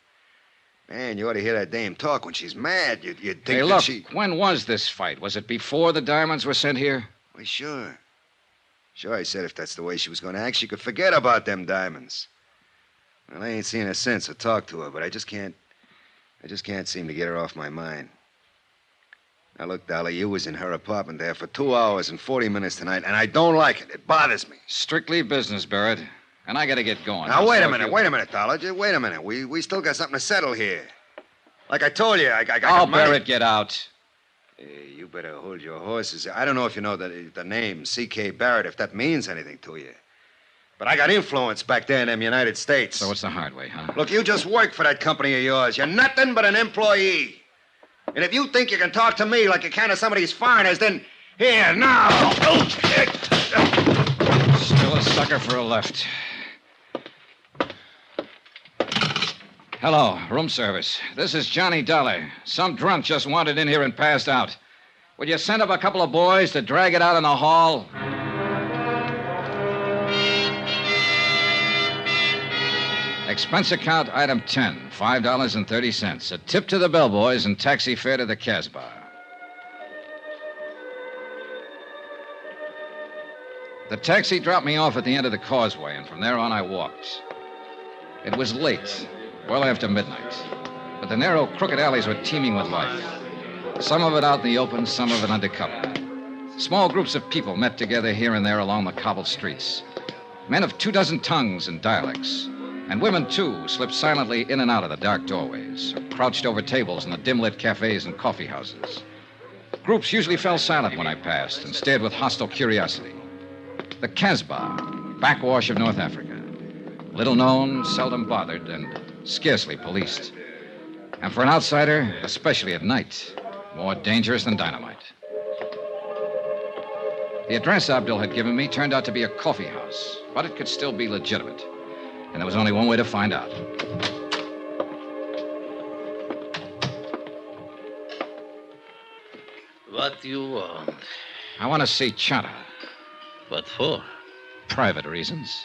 Man, you ought to hear that dame talk when she's mad. You'd think hey, that look, she... when was this fight? Was it before the diamonds were sent here? Why, sure. Sure, I said if that's the way she was going to act, she could forget about them diamonds. Well, I ain't seen her since or talked to her, but I just can't seem to get her off my mind. Now, look, Dolly, you was in her apartment there for 2 hours and 40 minutes tonight, and I don't like it. It bothers me. Strictly business, Barrett. And I gotta get going. Now, wait a minute, Dollar. Just wait a minute. We still got something to settle here. Like I told you, I got money. Barrett, get out. Hey, you better hold your horses. I don't know if you know the name C.K. Barrett, if that means anything to you. But I got influence back there in them United States. So it's the hard way, huh? Look, you just work for that company of yours. You're nothing but an employee. And if you think you can talk to me like you can to some of these foreigners, then here, now. Still a sucker for a left. Hello, room service. This is Johnny Dollar. Some drunk just wandered in here and passed out. Would you send up a couple of boys to drag it out in the hall? Expense account item 10, $5.30. A tip to the bellboys and taxi fare to the Casbah. The taxi dropped me off at the end of the causeway, and from there on I walked. It was late, well after midnight, but the narrow, crooked alleys were teeming with life. Some of it out in the open, some of it under cover. Small groups of people met together here and there along the cobbled streets. Men of 24 tongues and dialects. And women, too, slipped silently in and out of the dark doorways, or crouched over tables in the dim-lit cafes and coffee houses. Groups usually fell silent when I passed and stared with hostile curiosity. The Casbah, backwash of North Africa. Little known, seldom bothered, and scarcely policed. And for an outsider, especially at night, more dangerous than dynamite. The address Abdul had given me turned out to be a coffee house, but it could still be legitimate. And there was only one way to find out. What do you want? I want to see Chata. What for? Private reasons.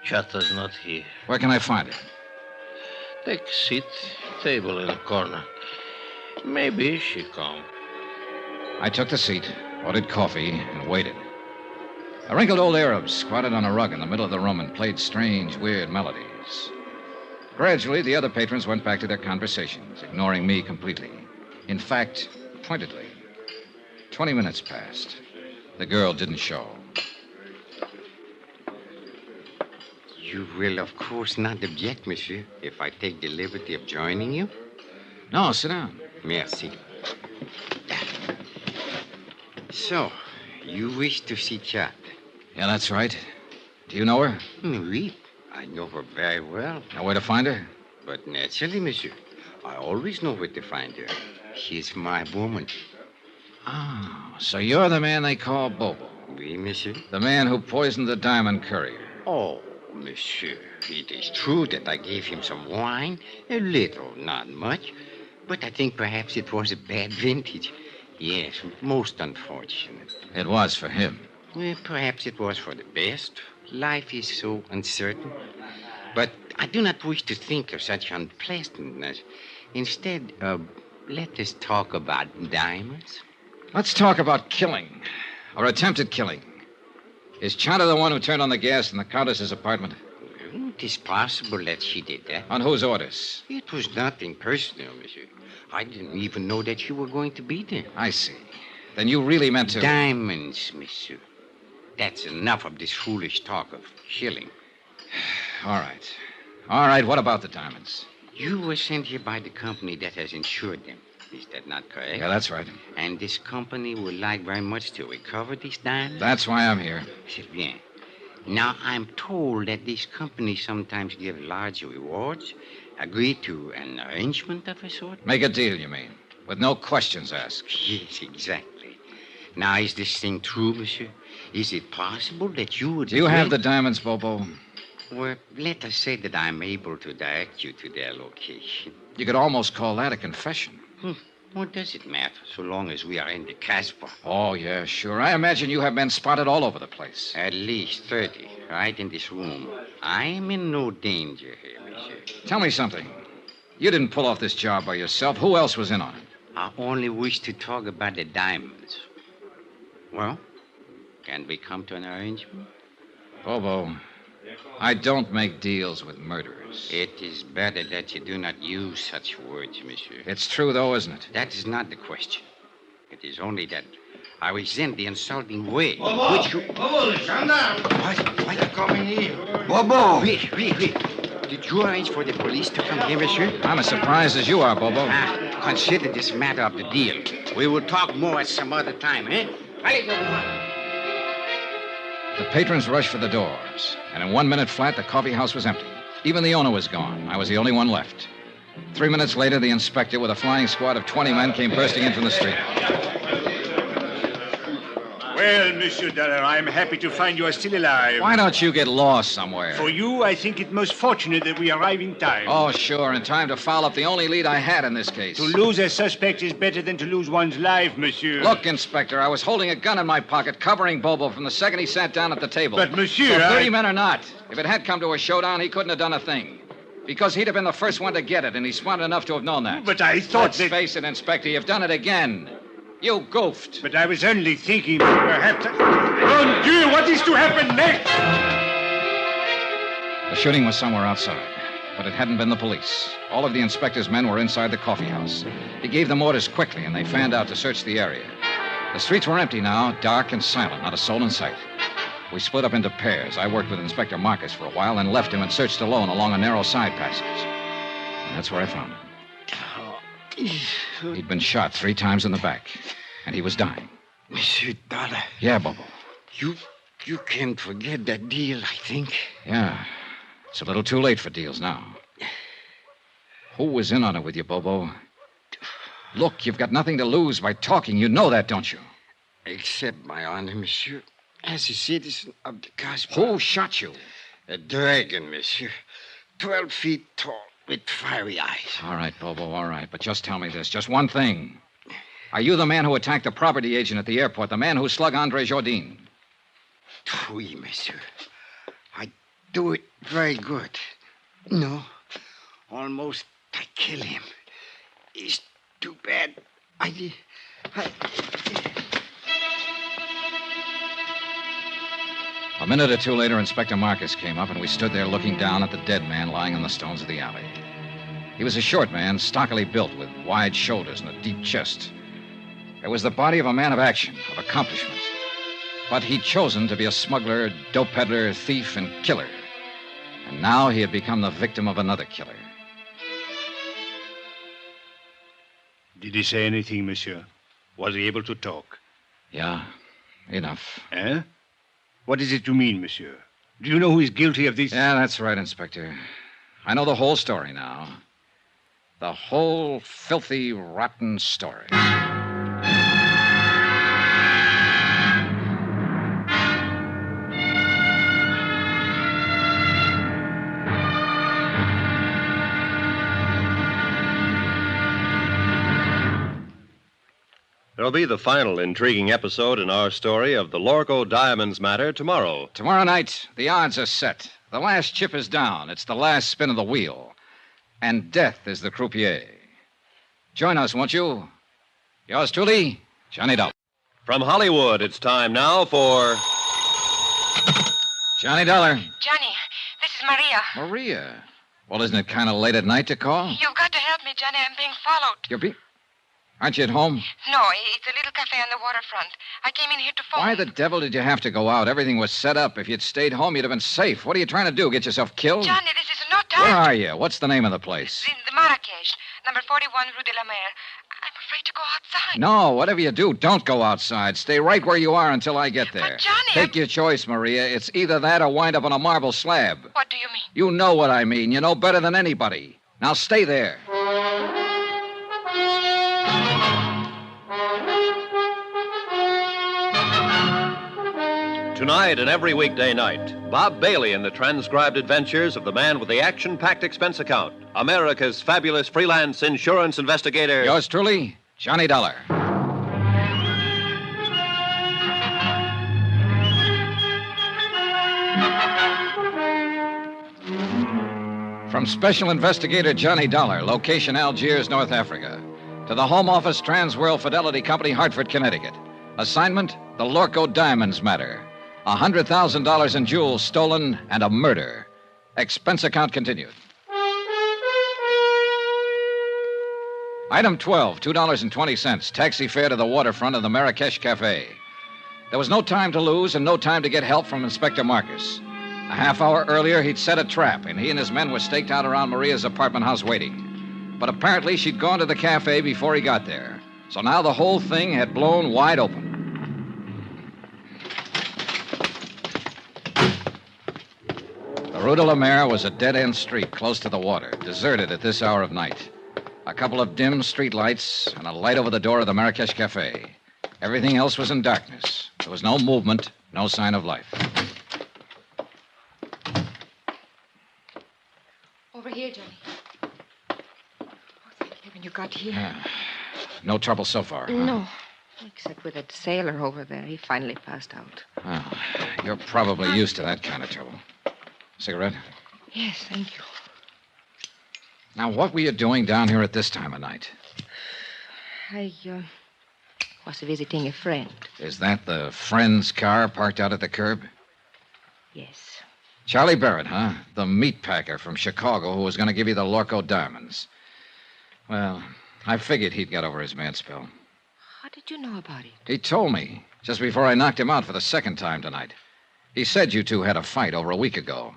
Chata's not here. Where can I find her? Take a seat. Table in the corner. Maybe she come. I took the seat, ordered coffee, and waited. A wrinkled old Arab squatted on a rug in the middle of the room and played strange, weird melodies. Gradually, the other patrons went back to their conversations, ignoring me completely. In fact, pointedly. 20 minutes passed. The girl didn't show. You will, of course, not object, monsieur, if I take the liberty of joining you? No, sit down. Merci. So, you wish to see Chat? Yeah, that's right. Do you know her? Oui, I know her very well. Know where to find her? But naturally, monsieur, I always know where to find her. She's my woman. Oh, so you're the man they call Bobo. Oui, monsieur. The man who poisoned the diamond courier. Oh, monsieur, it is true that I gave him some wine. A little, not much. But I think perhaps it was a bad vintage. Yes, most unfortunate. It was for him. Well, perhaps it was for the best. Life is so uncertain. But I do not wish to think of such unpleasantness. Instead, let us talk about diamonds. Let's talk about killing, or attempted killing. Is Chata the one who turned on the gas in the Countess's apartment? Well, it is possible that she did that. On whose orders? It was nothing personal, monsieur. I didn't even know that you were going to be there. I see. Then you really meant to... Diamonds, monsieur. That's enough of this foolish talk of killing. All right. All right, what about the diamonds? You were sent here by the company that has insured them. Is that not correct? Yeah, that's right. And this company would like very much to recover these diamonds? That's why I'm here. C'est bien. Now, I'm told that these companies sometimes give large rewards. Agree to an arrangement of a sort? Make a deal, you mean? With no questions asked. Yes, exactly. Now, is this thing true, monsieur? Is it possible that you would... Do you have the diamonds, Bobo? Well, let us say that I'm able to direct you to their location. You could almost call that a confession. What does it matter, so long as we are in the Casbah? Oh, yeah, sure. I imagine you have men spotted all over the place. At least 30, right in this room. I am in no danger here, monsieur. Tell me something. You didn't pull off this job by yourself. Who else was in on it? I only wish to talk about the diamonds. Well, can we come to an arrangement? Bobo, I don't make deals with murderers. It is better that you do not use such words, monsieur. It's true, though, isn't it? That is not the question. It is only that I resent the insulting way Bobo! which you... Bobo, gendarme! Why you coming here? Bobo! Wait. Did you arrange for the police to come here, monsieur? I'm as surprised as you are, Bobo. Consider this matter of the deal. We will talk more at some other time, eh? Allez, The patrons rushed for the doors, and in 1 minute flat, the coffee house was empty. Even the owner was gone. I was the only one left. 3 minutes later, the inspector, with a flying squad of 20 men, came bursting in from the street. Well, Monsieur Dollar, I'm happy to find you are still alive. Why don't you get lost somewhere? For you, I think it most fortunate that we arrive in time. Oh, sure, in time to foul up the only lead I had in this case. To lose a suspect is better than to lose one's life, monsieur. Look, Inspector, I was holding a gun in my pocket, covering Bobo from the second he sat down at the table. But, monsieur, So 30 men or not, if it had come to a showdown, he couldn't have done a thing. Because he'd have been the first one to get it, and he's smart enough to have known that. But I thought Let's that... face it, Inspector, you've done it again. You goofed. But I was only thinking perhaps... Mon Dieu, what is to happen next? The shooting was somewhere outside, but it hadn't been the police. All of the inspector's men were inside the coffee house. He gave them orders quickly, and they fanned out to search the area. The streets were empty now, dark and silent, not a soul in sight. We split up into pairs. I worked with Inspector Marcus for a while, then left him and searched alone along a narrow side passage. And that's where I found him. He'd been shot 3 times in the back, and he was dying. Monsieur Dollar. Yeah, Bobo. You can't forget that deal, I think. Yeah. It's a little too late for deals now. Who was in on it with you, Bobo? Look, you've got nothing to lose by talking. You know that, don't you? Accept my honor, monsieur. As a citizen of the gospel. Who shot you? A dragon, monsieur. 12 feet tall, with fiery eyes. All right, Bobo, all right. But just tell me this, just one thing. Are you the man who attacked the property agent at the airport, the man who slugged Andre Jourdain? Oui, monsieur. I do it very good. No, almost I kill him. It's too bad. A minute or two later, Inspector Marcus came up, and we stood there looking down at the dead man lying on the stones of the alley. He was a short man, stockily built, with wide shoulders and a deep chest. It was the body of a man of action, of accomplishment. But he'd chosen to be a smuggler, dope peddler, thief, and killer. And now he had become the victim of another killer. Did he say anything, monsieur? Was he able to talk? Yeah, enough. Eh? What is it you mean, monsieur? Do you know who is guilty of this? Yeah, that's right, Inspector. I know the whole story now. The whole filthy, rotten story. There'll be the final intriguing episode in our story of the Lorko Diamonds matter tomorrow. Tomorrow night, the odds are set. The last chip is down. It's the last spin of the wheel. And death is the croupier. Join us, won't you? Yours truly, Johnny Dollar. From Hollywood, it's time now for... Johnny Dollar. Johnny, this is Maria. Maria. Well, isn't it kind of late at night to call? You've got to help me, Johnny. I'm being followed. Aren't you at home? No, it's a little cafe on the waterfront. I came in here to phone. Why the devil did you have to go out? Everything was set up. If you'd stayed home, you'd have been safe. What are you trying to do, get yourself killed? Johnny, this is no time. Where are you? What's the name of the place? The Marrakesh, number 41 Rue de la Mer. I'm afraid to go outside. No, whatever you do, don't go outside. Stay right where you are until I get there. But, Johnny... Take your choice, Maria. It's either that or wind up on a marble slab. What do you mean? You know what I mean. You know better than anybody. Now stay there. Tonight and every weekday night, Bob Bailey in the transcribed adventures of the man with the action-packed expense account, America's fabulous freelance insurance investigator. Yours truly, Johnny Dollar. From Special Investigator Johnny Dollar, location Algiers, North Africa, to the Home Office Transworld Fidelity Company, Hartford, Connecticut. Assignment, the Lorko Diamonds matter. $100,000 in jewels stolen and a murder. Expense account continued. Item 12, $2.20. Taxi fare to the waterfront of the Marrakesh Cafe. There was no time to lose and no time to get help from Inspector Marcus. A half hour earlier, he'd set a trap, and he and his men were staked out around Maria's apartment house waiting. But apparently, she'd gone to the cafe before he got there. So now the whole thing had blown wide open. The Rue de la Mer was a dead-end street close to the water, deserted at this hour of night. A couple of dim street lights and a light over the door of the Marrakesh Cafe. Everything else was in darkness. There was no movement, no sign of life. Over here, Johnny. Oh, thank heaven you got here. Yeah. No trouble so far. Huh? No. Except with that sailor over there. He finally passed out. Well, you're probably used to that kind of trouble. Cigarette? Yes, thank you. Now, what were you doing down here at this time of night? I was visiting a friend. Is that the friend's car parked out at the curb? Yes. Charlie Barrett, huh? The meat packer from Chicago who was going to give you the Lorko diamonds. Well, I figured he'd got over his mad spell. How did you know about it? He told me just before I knocked him out for the second time tonight. He said you two had a fight over a week ago,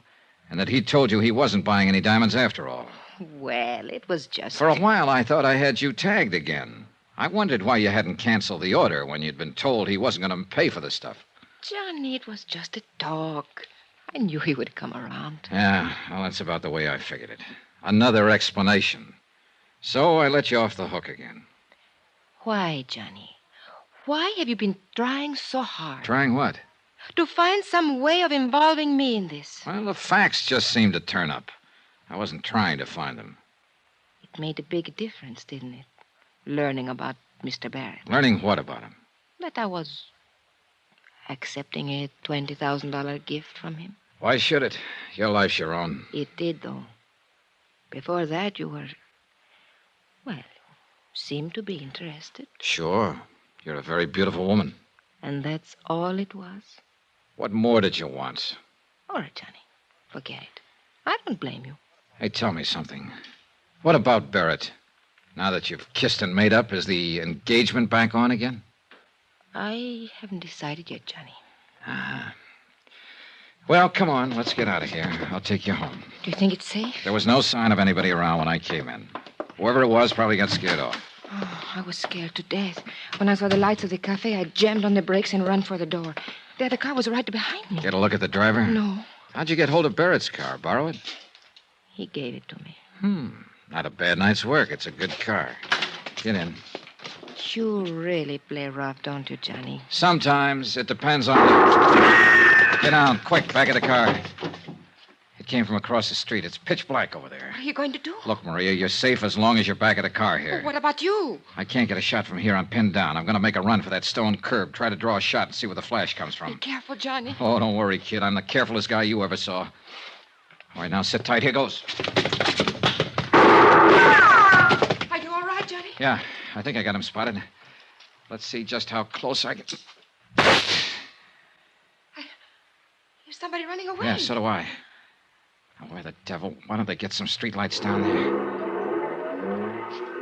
and that he told you he wasn't buying any diamonds after all. Well, it was just... For a while, I thought I had you tagged again. I wondered why you hadn't canceled the order when you'd been told he wasn't going to pay for the stuff. Johnny, it was just a talk. I knew he would come around. Yeah, well, that's about the way I figured it. Another explanation. So I let you off the hook again. Why, Johnny? Why have you been trying so hard? Trying what? To find some way of involving me in this. Well, the facts just seemed to turn up. I wasn't trying to find them. It made a big difference, didn't it? Learning about Mr. Barrett. Learning what about him? That I was accepting a $20,000 gift from him. Why should it? Your life's your own. It did, though. Before that, you were... Well, seemed to be interested. Sure. You're a very beautiful woman. And that's all it was? What more did you want? All right, Johnny. Forget it. I don't blame you. Hey, tell me something. What about Barrett? Now that you've kissed and made up, is the engagement back on again? I haven't decided yet, Johnny. Ah. Well, come on. Let's get out of here. I'll take you home. Do you think it's safe? There was no sign of anybody around when I came in. Whoever it was probably got scared off. Oh, I was scared to death. When I saw the lights of the cafe, I jammed on the brakes and ran for the door. The other car was right behind me. Get a look at the driver? No. How'd you get hold of Barrett's car? Borrow it? He gave it to me. Not a bad night's work. It's a good car. Get in. You really play rough, don't you, Johnny? Sometimes. It depends on... Get down, quick, back of the car. It came from across the street. It's pitch black over there. What are you going to do? Look, Maria, you're safe as long as you're back of the car here. Well, what about you? I can't get a shot from here. I'm pinned down. I'm going to make a run for that stone curb. Try to draw a shot and see where the flash comes from. Be careful, Johnny. Oh, don't worry, kid. I'm the carefulest guy you ever saw. All right, now sit tight. Here goes. Are you all right, Johnny? Yeah, I think I got him spotted. Let's see just how close I can... There's somebody running away. Yeah, so do I. Now, where the devil? Why don't they get some streetlights down there?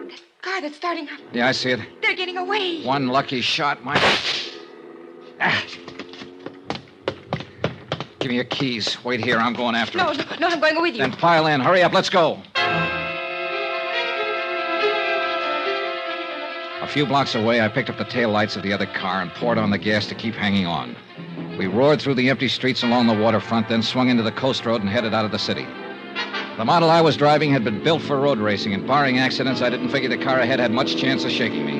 That car that's starting up. Yeah, I see it. They're getting away. One lucky shot, my... Ah. Give me your keys. Wait here. I'm going after No, him. no, I'm going with you. Then pile in. Hurry up. Let's go. A few blocks away, I picked up the taillights of the other car and poured on the gas to keep hanging on. We roared through the empty streets along the waterfront, then swung into the coast road and headed out of the city. The model I was driving had been built for road racing, and barring accidents, I didn't figure the car ahead had much chance of shaking me.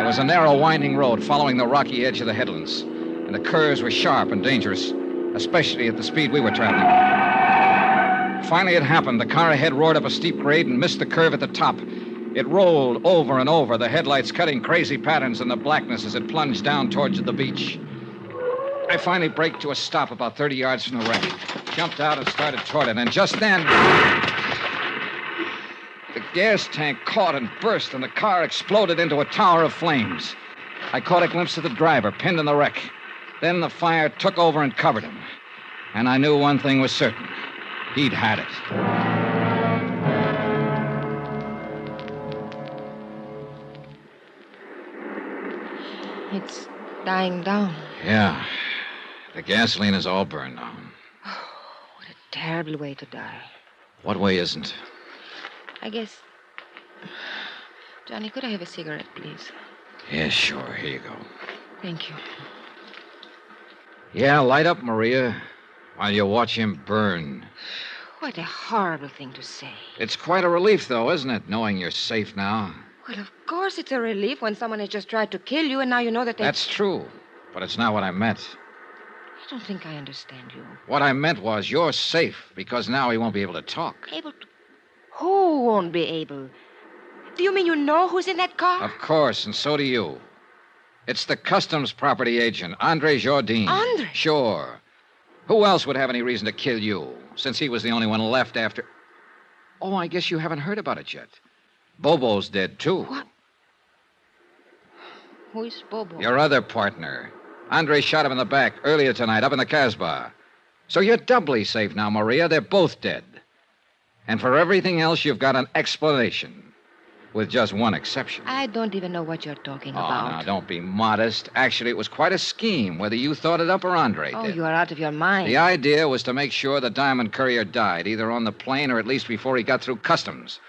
It was a narrow, winding road following the rocky edge of the headlands, and the curves were sharp and dangerous, especially at the speed we were traveling. Finally, it happened. The car ahead roared up a steep grade and missed the curve at the top. It rolled over and over, the headlights cutting crazy patterns in the blackness as it plunged down towards the beach. I finally braked to a stop about 30 yards from the wreck, jumped out and started toward it, and just then... the gas tank caught and burst, and the car exploded into a tower of flames. I caught a glimpse of the driver, pinned in the wreck. Then the fire took over and covered him. And I knew one thing was certain. He'd had it. It's dying down. Yeah. The gasoline is all burned now. Oh, what a terrible way to die. What way isn't? I guess... Johnny, could I have a cigarette, please? Yeah, sure. Here you go. Thank you. Yeah, light up, Maria, while you watch him burn. What a horrible thing to say. It's quite a relief, though, isn't it, knowing you're safe now? Well, of course it's a relief when someone has just tried to kill you and now you know that they... That's true, but it's not what I meant. I don't think I understand you. What I meant was you're safe because now he won't be able to talk. Able to... Who won't be able? Do you mean you know who's in that car? Of course, and so do you. It's the customs property agent, Andre Jardine. Andre? Sure. Who else would have any reason to kill you, since he was the only one left after... Oh, I guess you haven't heard about it yet. Bobo's dead, too. What? Who is Bobo? Your other partner. Andre shot him in the back earlier tonight up in the Casbah. So you're doubly safe now, Maria. They're both dead. And for everything else, you've got an explanation. With just one exception. I don't even know what you're talking about. Oh, now, don't be modest. Actually, it was quite a scheme, whether you thought it up or Andre did. Oh, you are out of your mind. The idea was to make sure the diamond courier died, either on the plane or at least before he got through customs.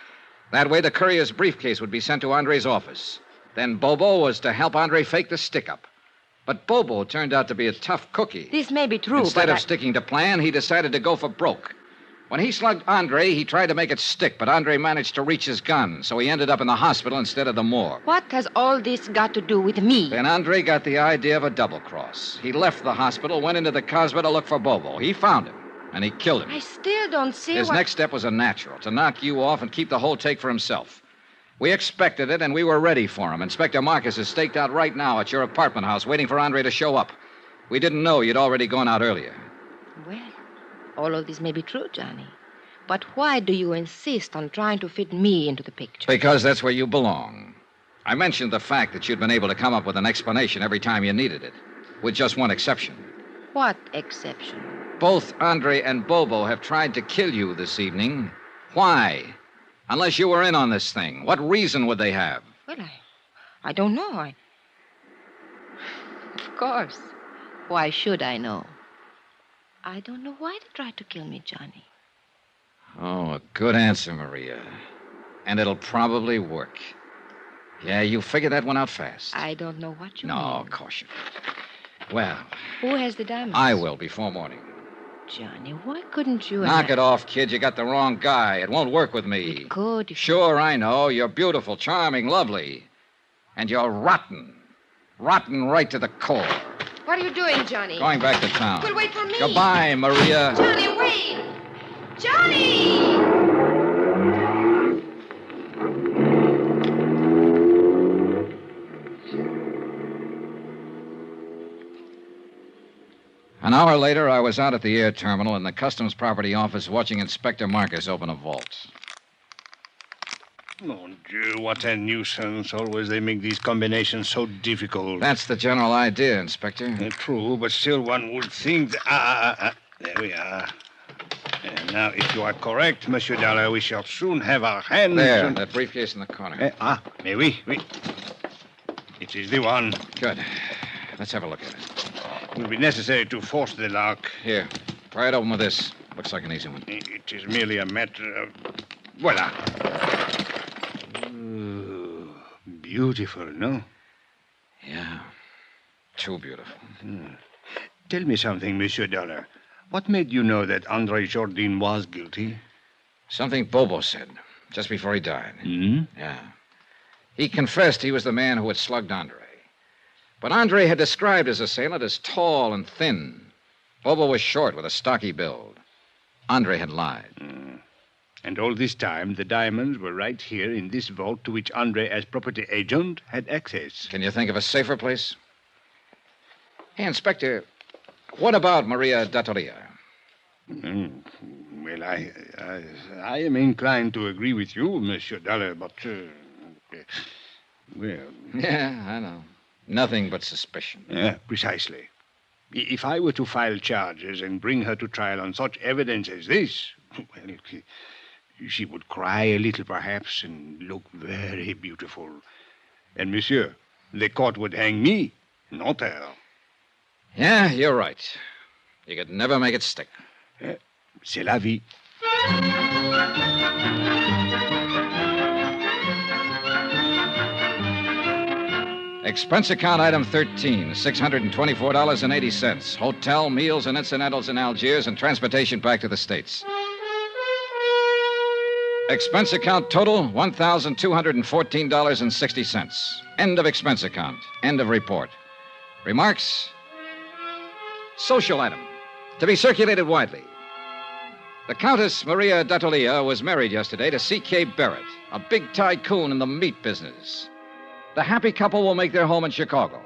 That way, the courier's briefcase would be sent to Andre's office. Then Bobo was to help Andre fake the stick-up. But Bobo turned out to be a tough cookie. This may be true, Instead but of sticking to plan, he decided to go for broke. When he slugged Andre, he tried to make it stick, but Andre managed to reach his gun, so he ended up in the hospital instead of the morgue. What has all this got to do with me? Then Andre got the idea of a double cross. He left the hospital, went into the Casbah to look for Bobo. He found him, and he killed him. I still don't see His next step was a natural, to knock you off and keep the whole take for himself. We expected it, and we were ready for him. Inspector Marcus is staked out right now at your apartment house, waiting for Andre to show up. We didn't know you'd already gone out earlier. Well, all of this may be true, Johnny. But why do you insist on trying to fit me into the picture? Because that's where you belong. I mentioned the fact that you'd been able to come up with an explanation every time you needed it, with just one exception. What exception? Both Andre and Bobo have tried to kill you this evening. Why? Unless you were in on this thing. What reason would they have? Well, I don't know. Of course. Why should I know? I don't know why they tried to kill me, Johnny. Oh, a good answer, Maria. And it'll probably work. Yeah, you figured that one out fast. I don't know what you No, mean. of course you don't. Well, Who has the diamonds? I will before morning. Johnny, why couldn't you... Knock it off, kid. You got the wrong guy. It won't work with me. It could. Sure, I know. You're beautiful, charming, lovely. And you're rotten. Rotten right to the core. What are you doing, Johnny? Going back to town. Well, wait for me. Goodbye, Maria. Johnny, wait! Johnny! An hour later, I was out at the air terminal in the customs property office watching Inspector Marcus open a vault. Mon Dieu, what a nuisance. Always they make these combinations so difficult. That's the general idea, Inspector. True, but still one would think... There we are. And now, if you are correct, Monsieur Dollar, we shall soon have our hands... There, that briefcase in the corner. Mais oui. It is the one. Good. Let's have a look at it. It will be necessary to force the lock. Here, pry it open with this. Looks like an easy one. It is merely a matter of... Voila. Ooh, beautiful, no? Yeah. Too beautiful. Tell me something, Monsieur Dollar. What made you know that Andre Jardine was guilty? Something Bobo said just before he died. Hmm? Yeah. He confessed he was the man who had slugged Andre. But Andre had described his assailant as tall and thin. Bobo was short with a stocky build. Andre had lied. And all this time, the diamonds were right here in this vault to which Andre, as property agent, had access. Can you think of a safer place? Hey, Inspector, what about Maria Dattoria? Well, I am inclined to agree with you, Monsieur Dollar, but... well... Yeah, I know. Nothing but suspicion. Yeah, precisely. If I were to file charges and bring her to trial on such evidence as this, well, she would cry a little, perhaps, and look very beautiful. And, monsieur, the court would hang me, not her. Yeah, you're right. You could never make it stick. C'est la vie. Expense account item 13, $624.80. Hotel, meals, and incidentals in Algiers and transportation back to the States. Expense account total $1,214.60. End of expense account. End of report. Remarks? Social item. To be circulated widely. The Countess Maria D'Atolia was married yesterday to C.K. Barrett, a big tycoon in the meat business. The happy couple will make their home in Chicago.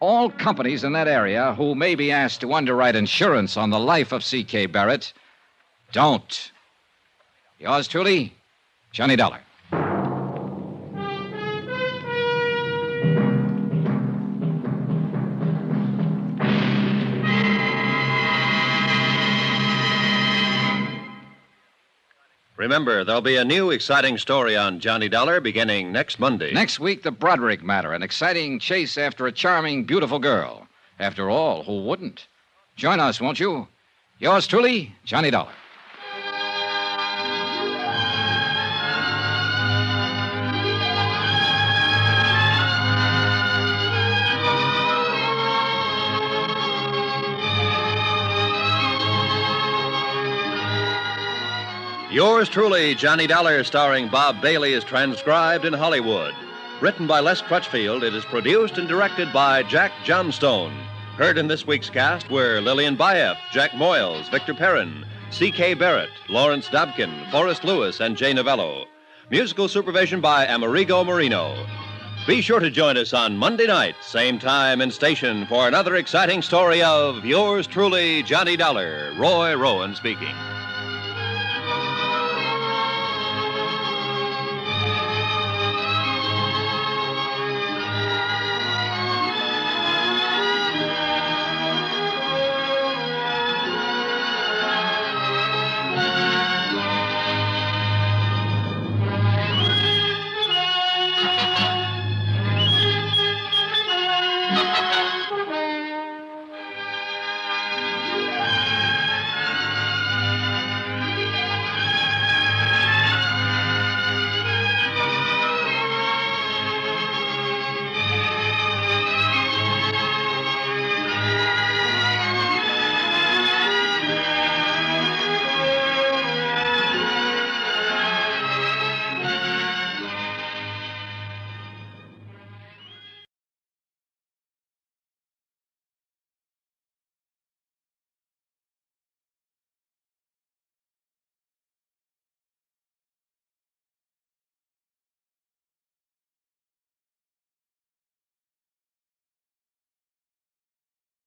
All companies in that area who may be asked to underwrite insurance on the life of C.K. Barrett don't. Yours truly, Johnny Dollar. Remember, there'll be a new exciting story on Johnny Dollar beginning next Monday. Next week, the Broderick matter, an exciting chase after a charming, beautiful girl. After all, who wouldn't? Join us, won't you? Yours truly, Johnny Dollar. Yours truly, Johnny Dollar, starring Bob Bailey, is transcribed in Hollywood. Written by Les Crutchfield, it is produced and directed by Jack Johnstone. Heard in this week's cast were Lillian Bayef, Jack Moyles, Victor Perrin, C.K. Barrett, Lawrence Dobkin, Forrest Lewis, and Jay Novello. Musical supervision by Amerigo Marino. Be sure to join us on Monday night, same time and station, for another exciting story of Yours truly, Johnny Dollar. Roy Rowan speaking.